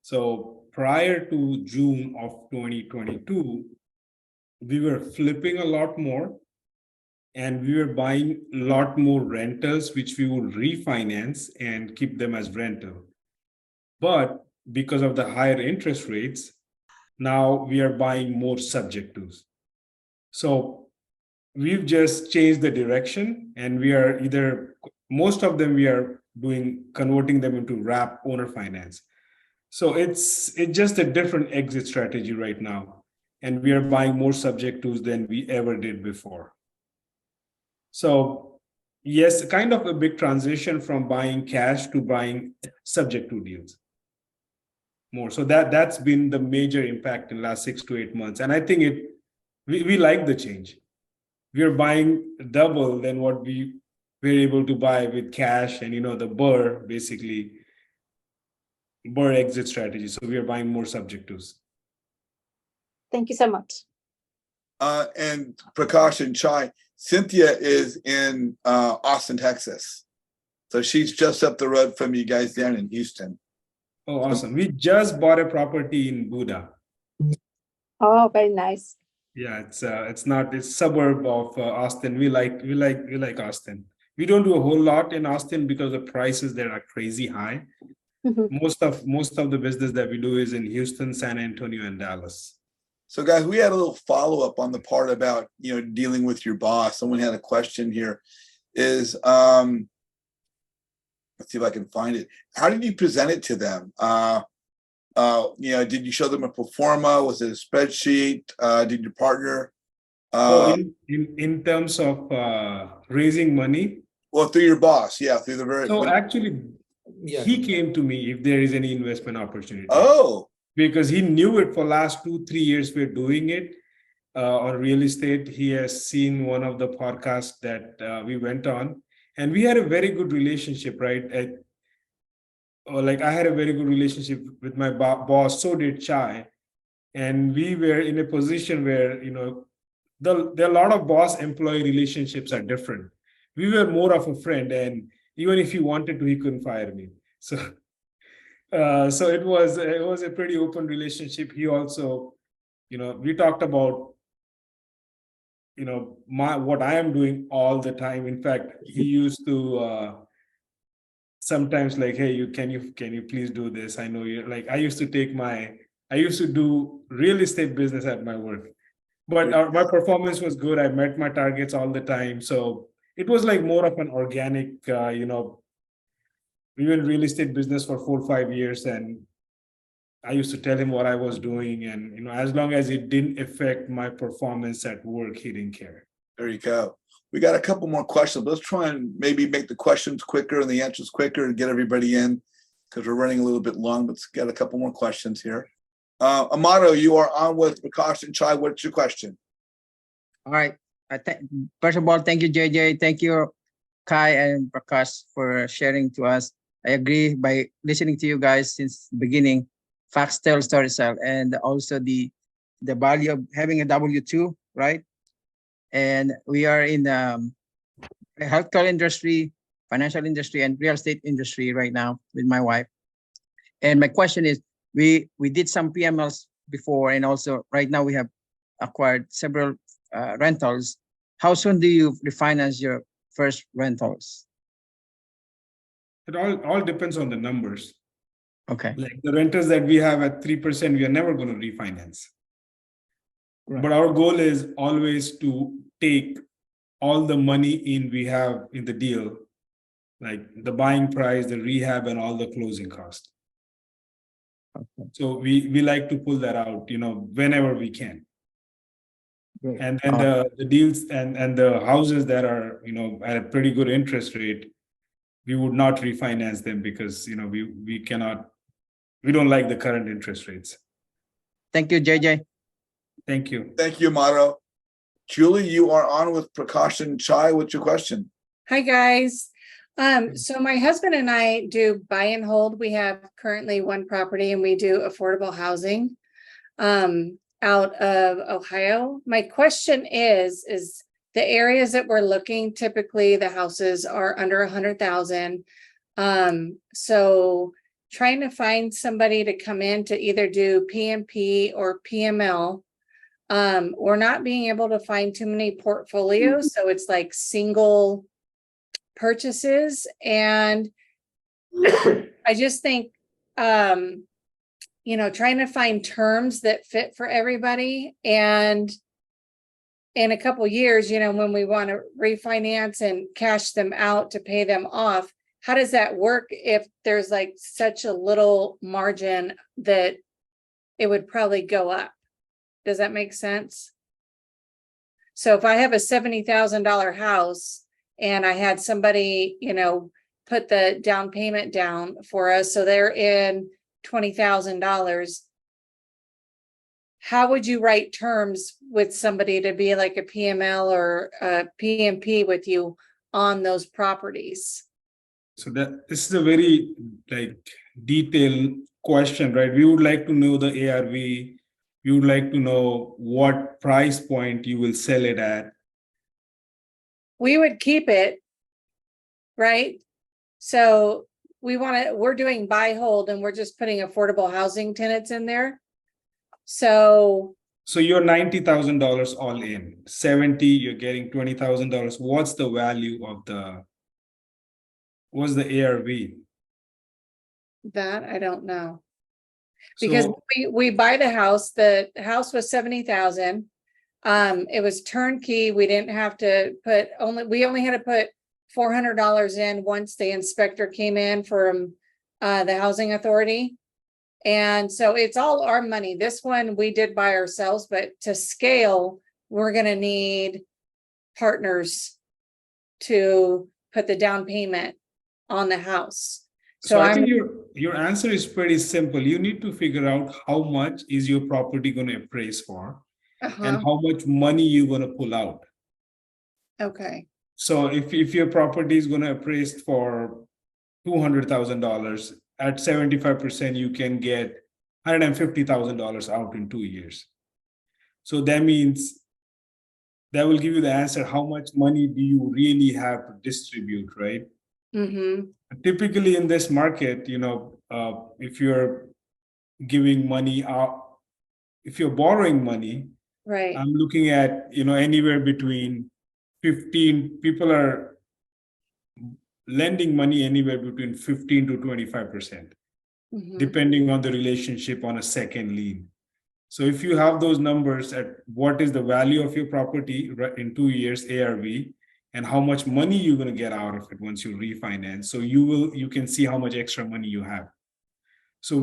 So prior to June of 2022, we were flipping a lot more and we were buying a lot more rentals, which we would refinance and keep them as rental. But because of the higher interest rates, now we are buying more subject tos. So we've just changed the direction, and we are most of them we are converting them into wrap owner finance. So it's just a different exit strategy right now. And we are buying more subject tos than we ever did before. So yes, kind of a big transition from buying cash to buying subject to deals more. So that's been the major impact in the last 6 to 8 months. And I think we like the change. We are buying double than what we were able to buy with cash and, the BRRRR, basically BRRRR exit strategy. So we are buying more subject tos. Thank you so much. And Prakash and Chai, Cynthia is in Austin, Texas. So she's just up the road from you guys down in Houston. Oh, awesome. We just bought a property in Buda. Oh, very nice. Yeah, it's suburb of Austin. We like Austin. We don't do a whole lot in Austin because the prices there are crazy high. Mhm. Most of the business that we do is in Houston, San Antonio, and Dallas. So guys, we had a little follow-up on the part about, dealing with your boss. Someone had a question here is, let's see if I can find it. How did you present it to them? Did you show them a pro forma? Was it a spreadsheet? Did your partner? In terms of raising money? Well, through your boss. Yeah, through the very. So actually, Yeah. he came to me if there is any investment opportunity. Oh. Because he knew it for last 2-3 years we're doing it on real estate. He has seen one of the podcasts that we went on, and we had a very good relationship, right? I had a very good relationship with my boss, so did Chai. And we were in a position where, there are a lot of boss-employee relationships are different. we were more of a friend, and even if he wanted to, he couldn't fire me. So, so it was a pretty open relationship. He also, we talked about, what I am doing all the time. In fact, he used to sometimes like, hey, can you please do this? I know you're like, I used to do real estate business at my work, but my performance was good. I met my targets all the time. So it was like more of an organic, we were in real estate business for 4 or 5 years, and I used to tell him what I was doing, and as long as it didn't affect my performance at work, he didn't care. There you go. We got a couple more questions. Let's try and maybe make the questions quicker and the answers quicker to get everybody in, because we're running a little bit long. Let's get a couple more questions here. Amato, you are on with Prakash and Chai. What's your question? All right. First of all, thank you, JJ. Thank you, Kai and Prakash, for sharing to us. I agree. By listening to you guys since the beginning, facts tell, stories tell, and also the value of having a W-2, right? And we are in the healthcare industry, financial industry, and real estate industry right now with my wife. And my question is, we did some PMLs before, and also right now we have acquired several rentals. How soon do you refinance your first rentals? It all depends on the numbers. Okay. Like the renters that we have at 3%, we are never going to refinance. Right. But our goal is always to take all the money we have in the deal, like the buying price, the rehab, and all the closing cost. Okay. So we like to pull that out, whenever we can. Great. And then the deals and the houses that are, at a pretty good interest rate, we would not refinance them because, we don't like the current interest rates. Thank you, JJ. Thank you. Thank you, Amato. Julie, you are on with Prakash and Chai. What's your question? Hi, guys. So my husband and I do buy and hold. We have currently one property and we do affordable housing out of Ohio. My question is the areas that we're looking, typically the houses are under 100,000. So trying to find somebody to come in to either do PMP or PML. We're not being able to find too many portfolios. So it's like single purchases. And I just think, trying to find terms that fit for everybody. And in a couple of years, when we want to refinance and cash them out to pay them off, how does that work if there's like such a little margin that it would probably go up? Does that make sense? So if I have a $70,000 house and I had somebody, put the down payment down for us, so they're in $20,000, how would you write terms with somebody to be like a PML or a PMP with you on those properties? So this is a very detailed question, right? We would like to know the ARV. We would like to know what price point you will sell it at. We would keep it, right? So we're doing buy hold and we're just putting affordable housing tenants in there. So you're $90,000 all in, 70, you're getting $20,000. What's the value of what's the ARV? that I don't know. Because we buy the house was 70,000. It was turnkey. We didn't have to we only had to put $400 in once the inspector came in from the housing authority. And so it's all our money. This one we did by ourselves, but to scale, we're going to need partners to put the down payment on the house. So I think your answer is pretty simple. You need to figure out how much is your property going to appraise for and how much money you're going to pull out. Okay. So if your property is going to appraise for $200,000, at 75%, you can get $150,000 out in 2 years. So that means that will give you the answer. How much money do you really have to distribute, right? Mm-hmm. Typically in this market, if you're giving money out, if you're borrowing money, Right. I'm looking at, anywhere between 15, people are lending money anywhere between 15 to 25%, Mhm. depending on the relationship on a second lien. So if you have those numbers at what is the value of your property in 2 years ARV, and how much money you're going to get out of it once you refinance, so you can see how much extra money you have. So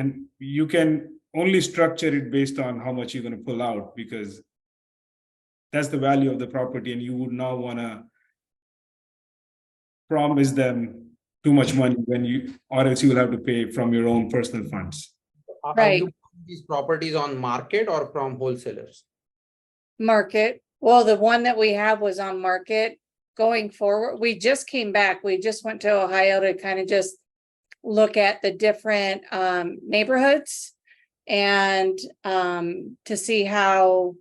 and you can only structure it based on how much you're going to pull out, because that's the value of the property, and you would not want to promise them too much money or else you will have to pay from your own personal funds. Are Right. you buying these properties on market or from wholesalers? Market. Well, the one that we have was on market. Going forward, we just came back. We just went to Ohio to kind of just look at the different neighborhoods and to see how,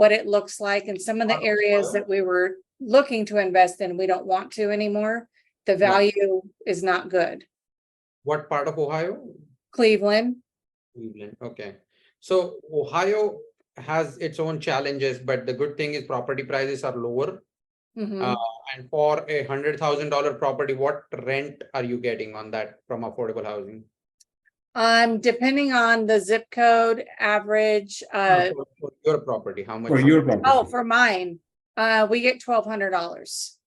what it looks like. And some of the areas that we were looking to invest in, we don't want to anymore. The value is not good. What part of Ohio? Cleveland. Cleveland. Okay. So Ohio has its own challenges, but the good thing is property prices are lower. Mhm. And for a $100,000 property, what rent are you getting on that from affordable housing? Depending on the zip code, average, For your property, how much? For your property. for mine, we get $1,200.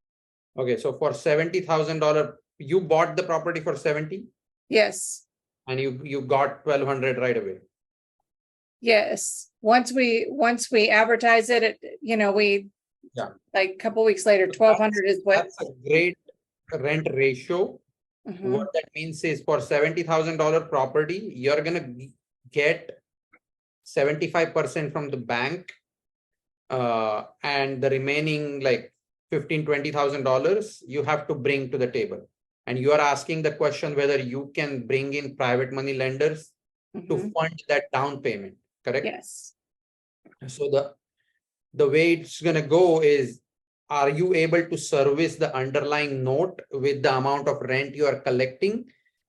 Okay, so for $70,000, you bought the property for 70 Yes, and you got 1,200 right away. yes. Once we advertise it, we like a couple weeks later, 1,200 is what. That's a great rent ratio. Mhm. What that means is for $70,000 property, you're gonna get 75% from the bank, and the remaining like $15,000-$20,000 you have to bring to the table. And you are asking the question whether you can bring in private money lenders to Mhm. fund that down payment, correct? Yes. So the way it's gonna go is, are you able to service the underlying note with the amount of rent you are collecting?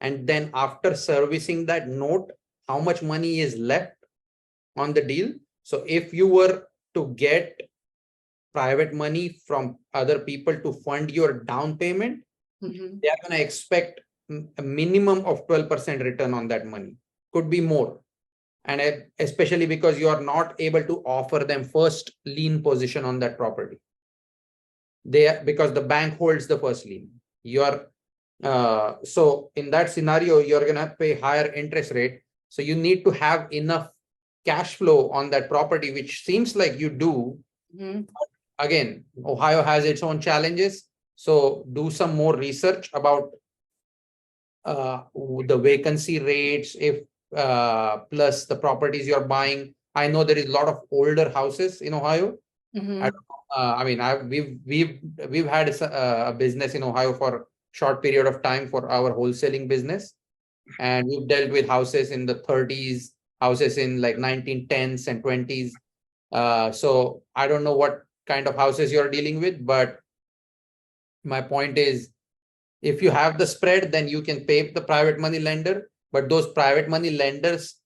And then after servicing that note, how much money is left on the deal? So if you were to get private money from other people to fund your down payment, Mhm. they are going to expect a minimum of 12% return on that money. Could be more. And especially because you are not able to offer them first lien position on that property. Because the bank holds the first lien. So in that scenario, you're going to pay higher interest rate. So you need to have enough cash flow on that property, which seems like you do. Mhm. Again, Ohio has its own challenges. So do some more research about the vacancy rates, plus the properties you're buying. I know there is a lot of older houses in Ohio. Mhm. We've had a business in Ohio for short period of time for our wholesaling business, and we've dealt with houses in the 30s, houses in like 1910s and 20s. So I don't know what kind of houses you're dealing with, but my point is, if you have the spread, then you can pay the private money lender, but those private money lenders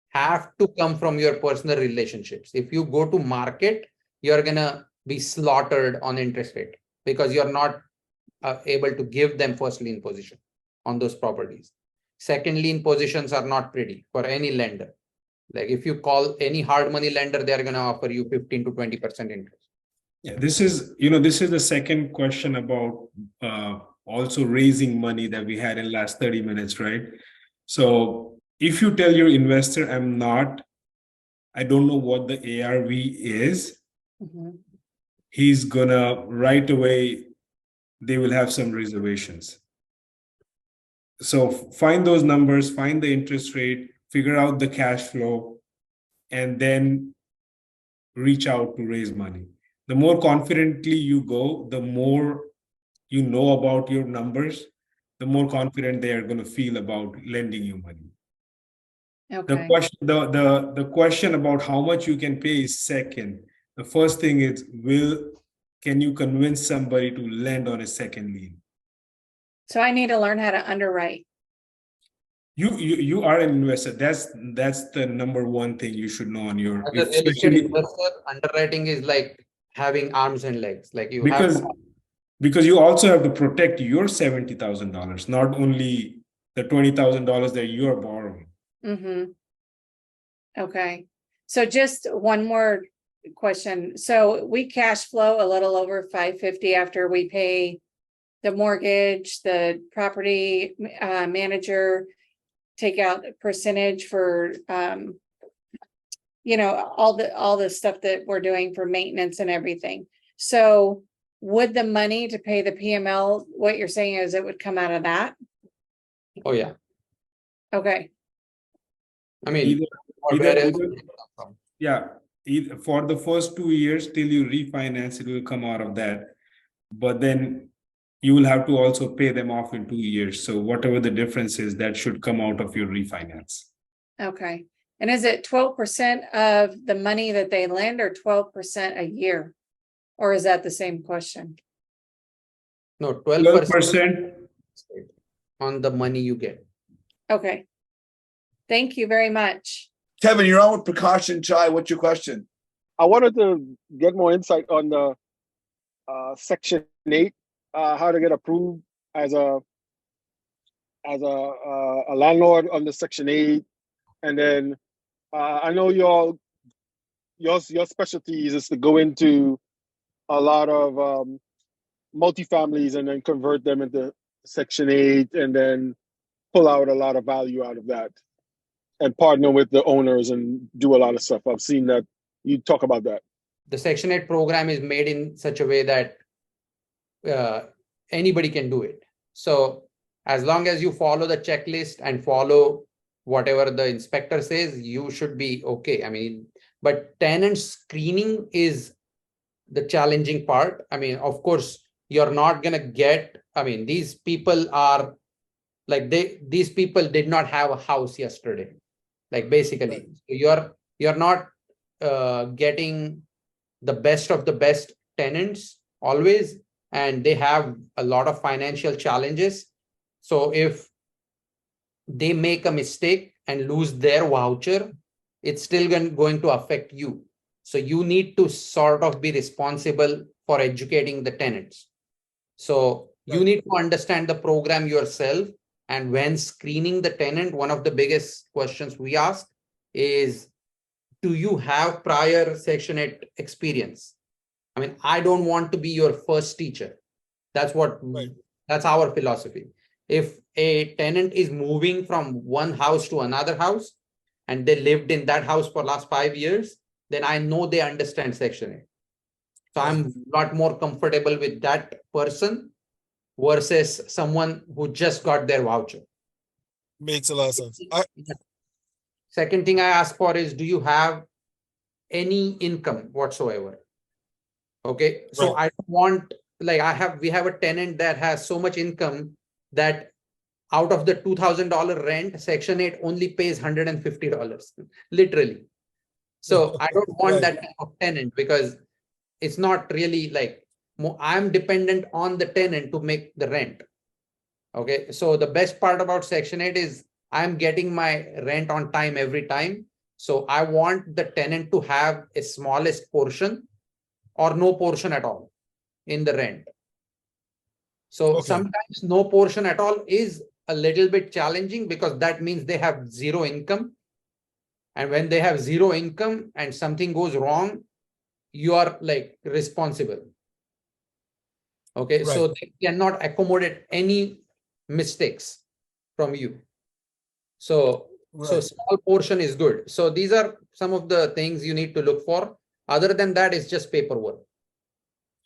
have to come from your personal relationships. If you go to market, you're gonna be slaughtered on interest rate because you're not able to give them first lien position on those properties. Second lien positions are not pretty for any lender. Like if you call any hard money lender, they're gonna offer you 15 to 20% interest. Yeah, this is the second question about also raising money that we had in last 30 minutes, right? So if you tell your investor, I don't know what the ARV is, Mhm. he's gonna right away, they will have some reservations. So find those numbers, find the interest rate, figure out the cash flow, and then reach out to raise money. The more confidently you go, the more you know about your numbers, the more confident they are going to feel about lending you money. The Okay. question, the question about how much you can pay is second. The first thing is, can you convince somebody to lend on a second lien? So I need to learn how to underwrite. You are an investor. That's the number one thing you should know on your, As a real estate especially investor, underwriting is like having arms and legs. Like you have. because you also have to protect your $70,000, not only the $20,000 that you are borrowing. Mm-hmm. Okay, so just one more question. So we cash flow a little over 550 after we pay the mortgage, the property manager, take out a percentage for all the stuff that we're doing for maintenance and everything. So would the money to pay the PML, what you're saying is it would come out of that? Oh yeah. Okay. I mean, for the first 2 years till you refinance, it will come out of that. But then you will have to also pay them off in 2 years. So whatever the difference is, that should come out of your refinance. Okay. And is it 12% of the money that they lend or 12% a year? Or is that the same question? No, 12% on the money you get. Okay. Thank you very much. Kevin, you're on with Prakash and Chai. What's your question? I wanted to get more insight on the Section 8, how to get approved as a landlord under Section 8, and then I know your specialties is to go into a lot of multifamilies and then convert them into Section 8 and then pull out a lot of value out of that and partner with the owners and do a lot of stuff. I've seen that. You talk about that. The Section 8 program is made in such a way that anybody can do it. So as long as you follow the checklist and follow whatever the inspector says, you should be okay. I mean, but tenant screening is the challenging part. I mean, of course, you're not going to get, I mean, these people are like, these people did not have a house yesterday. Like basically, right. You're not getting the best of the best tenants always, and they have a lot of financial challenges. So if they make a mistake and lose their voucher, it's still going to affect you. So you need to sort of be responsible for educating the tenants. So you need to understand the program yourself. And when screening the tenant, one of the biggest questions we ask is, do you have prior Section 8 experience? I mean, I don't want to be your first teacher. That's our philosophy. If a tenant is moving from one house to another house and they lived in that house for last 5 years, then I know they understand Section 8. So I'm a lot more comfortable with that person versus someone who just got their voucher. Makes a lot of sense. Second thing I ask for is, do you have any income whatsoever? Okay. So I don't want, like we have a tenant that has so much income that out of the $2,000 rent, Section 8 only pays $150, literally. So I don't want that type of tenant, because it's not really like, I'm dependent on the tenant to make the rent. Okay. So the best part about Section 8 is I'm getting my rent on time every time. So I want the tenant to have a smallest portion or no portion at all in the rent. So sometimes no portion at all is a little bit challenging, because that means they have zero income. And when they have zero income and something goes wrong, you are like responsible. Okay. So they cannot accommodate any mistakes from you. So small portion is good. So these are some of the things you need to look for. Other than that, it's just paperwork.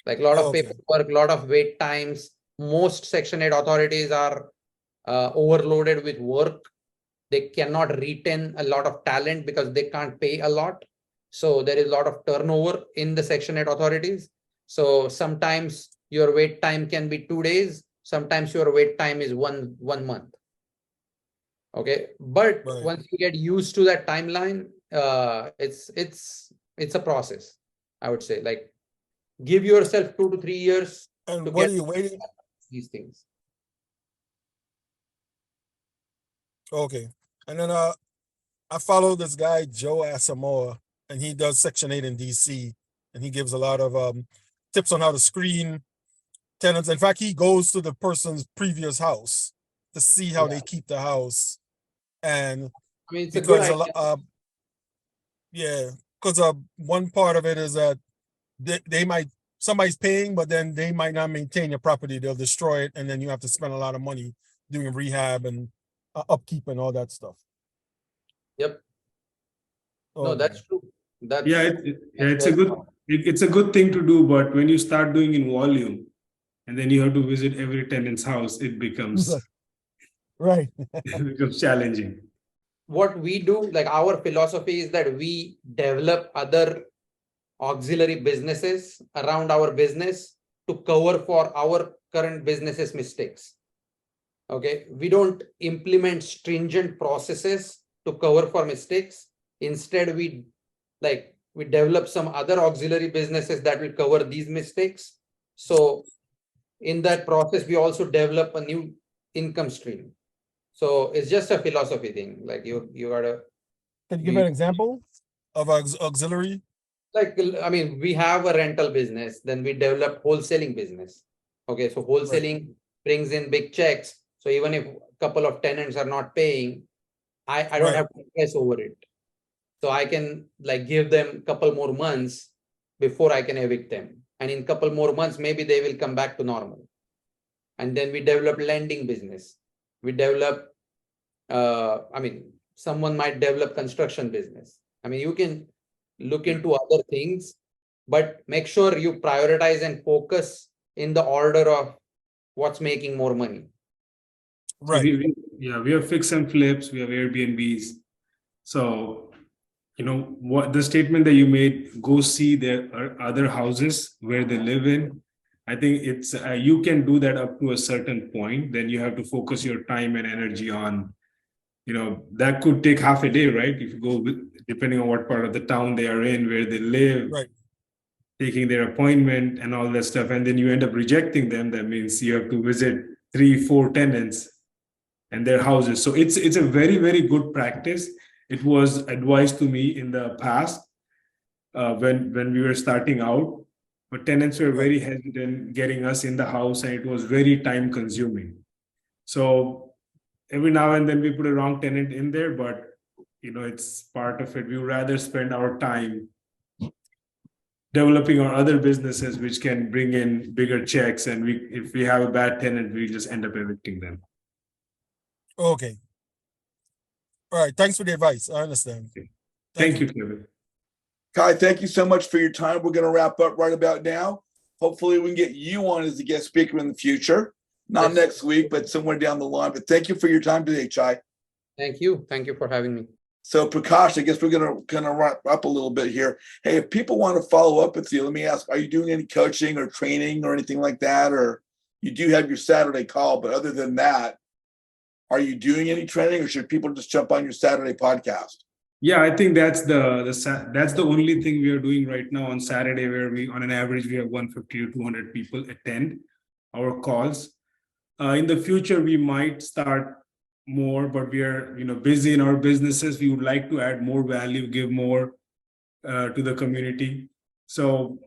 Like a lot of paperwork, a lot of wait times. Most Section 8 authorities are overloaded with work. They cannot retain a lot of talent because they can't pay a lot. So there is a lot of turnover in the Section 8 authorities. So sometimes your wait time can be 2 days. Sometimes your wait time is one month. Okay. But once you get used to that timeline, it's a process. I would say, like, give yourself 2 to 3 years And to what get are you waiting? these things. Okay. And then I follow this guy, Joe Asamoah, and he does Section 8 in DC. And he gives a lot of tips on how to screen tenants. In fact, he goes to the person's previous house to see how they keep the house. And I mean, it's a good because idea. yeah, because one part of it is that they might, somebody's paying, but then they might not maintain your property. They'll destroy it, and then you have to spend a lot of money doing rehab and upkeep and all that stuff. Yep. No, Okay. that's true. That's Yeah, it's a good thing to do, but when you start doing in volume, and then you have to visit every tenant's house, it becomes Right. it becomes challenging. what we do, like our philosophy is that we develop other auxiliary businesses around our business to cover for our current business's mistakes. Okay, we don't implement stringent processes to cover for mistakes. Instead, we develop some other auxiliary businesses that will cover these mistakes. So in that process, we also develop a new income stream. So it's just a philosophy thing. Like you gotta. Can you give an example of auxiliary? Like, I mean, we have a rental business, then we develop wholesaling business. Okay, so wholesaling brings in big checks. So even if a couple of tenants are not paying, I don't Right. have to stress over it. So I can like give them a couple more months before I can evict them. And in a couple more months, maybe they will come back to normal. And then we develop lending business. We develop, I mean, someone might develop construction business. I mean, you can look into other things, but make sure you prioritize and focus in the order of what's making more money. So Right. we have fix and flips, we have Airbnbs. So, what the statement that you made, go see their other houses where they live in. I think it's you can do that up to a certain point. Then you have to focus your time and energy on, that could take half a day, right? If you go depending on what part of the town they are in, where they live, Right. taking their appointment and all that stuff, and then you end up rejecting them. That means you have to visit 3-4 tenants and their houses. So it's a very, very good practice. It was advised to me in the past when we were starting out, but tenants were very hesitant getting us in the house, and it was very time consuming. So every now and then we put a wrong tenant in there, but it's part of it. We would rather spend our time developing our other businesses, which can bring in bigger checks. And if we have a bad tenant, we just end up evicting them. Okay. All right. Thanks for the advice. I understand. Okay. Thank you, Kevin. Kai, thank you so much for your time. We're going to wrap up right about now. Hopefully we can get you on as a guest speaker in the future. Not next week, but somewhere down the line. But thank you for your time today, Chai. Thank you. Thank you for having me. So Prakash, I guess we're gonna wrap up a little bit here. Hey, if people want to follow up with you, let me ask, are you doing any coaching or training or anything like that? Or you do have your Saturday call, but other than that, are you doing any training, or should people just jump on your Saturday podcast? Yeah, I think that's the only thing we are doing right now on Saturday, where we on an average we have 150 to 200 people attend our calls. In the future, we might start more, but we are busy in our businesses. We would like to add more value, give more to the community. So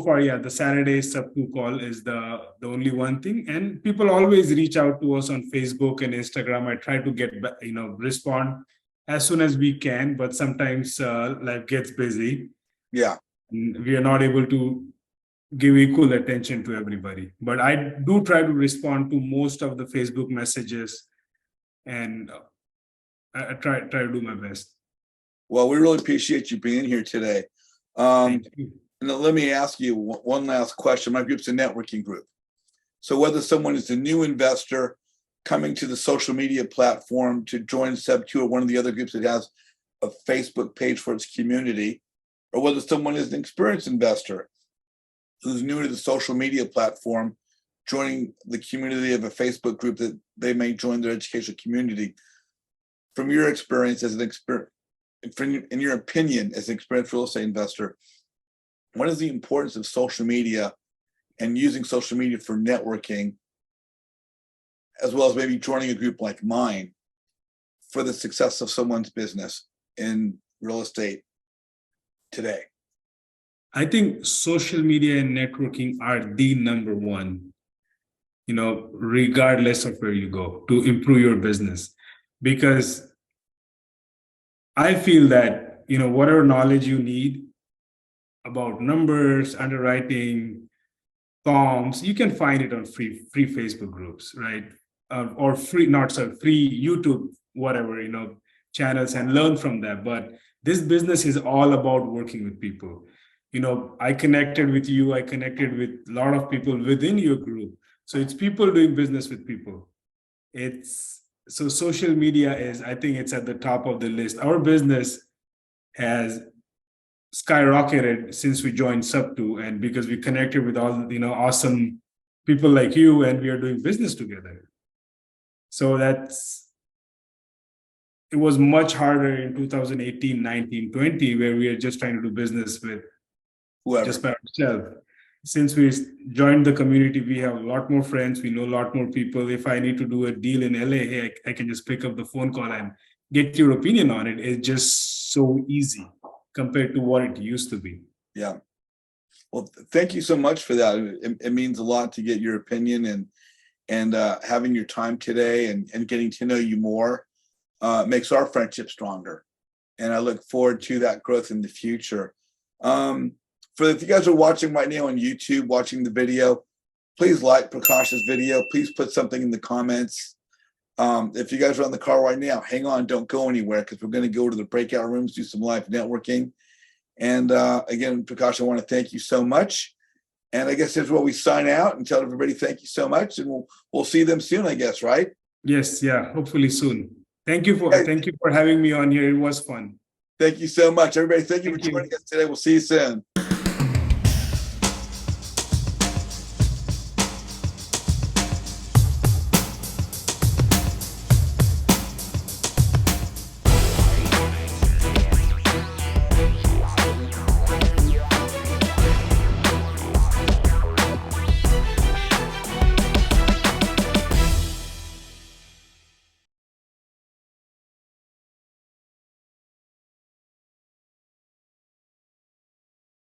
far, yeah, the Saturday sub-2 call is the only one thing. And people always reach out to us on Facebook and Instagram. I try to get respond as soon as we can, but sometimes life gets busy. Yeah, we are not able to give equal attention to everybody, but I do try to respond to most of the Facebook messages, and I try to do my best. Well, we really appreciate you being here today. Thank you. And then let me ask you one last question. My group's a networking group. So whether someone is a new investor coming to the social media platform to join Sub2 or one of the other groups that has a Facebook page for its community, or whether someone is an experienced investor who's new to the social media platform, joining the community of a Facebook group that they may join their educational community. From your experience as in your opinion, as an experienced real estate investor, what is the importance of social media and using social media for networking, as well as maybe joining a group like mine for the success of someone's business in real estate today? I think social media and networking are the number one, regardless of where you go, to improve your business. Because I feel that, whatever knowledge you need about numbers, underwriting, comms, you can find it on free Facebook groups, right? Or free YouTube, whatever, channels, and learn from that. But this business is all about working with people. I connected with you, I connected with a lot of people within your group. So it's people doing business with people. So social media is, I think it's at the top of the list. Our business has skyrocketed since we joined Sub2, and because we connected with all, awesome people like you, and we are doing business together. So it was much harder in 2018, 19, 20, where we are just trying to do business with Whoever. just by ourselves. Since we joined the community, we have a lot more friends. We know a lot more people. If I need to do a deal in LA, hey, I can just pick up the phone call and get your opinion on it. It's just so easy compared to what it used to be. Yeah. Well, thank you so much for that. It means a lot to get your opinion, and having your time today and getting to know you more makes our friendship stronger. And I look forward to that growth in the future. If you guys are watching right now on YouTube, watching the video, please like Prakash's video. Please put something in the comments. If you guys are on the car right now, hang on, don't go anywhere, because we're going to go to the breakout rooms, do some live networking. And again, Prakash, I want to thank you so much. And I guess here's where we sign out and tell everybody thank you so much, and we'll see them soon, I guess, right? Yes, yeah, hopefully soon. Thank you for having me on here. It was fun. Thank you so much, everybody. Thank you for joining us today. We'll see you soon.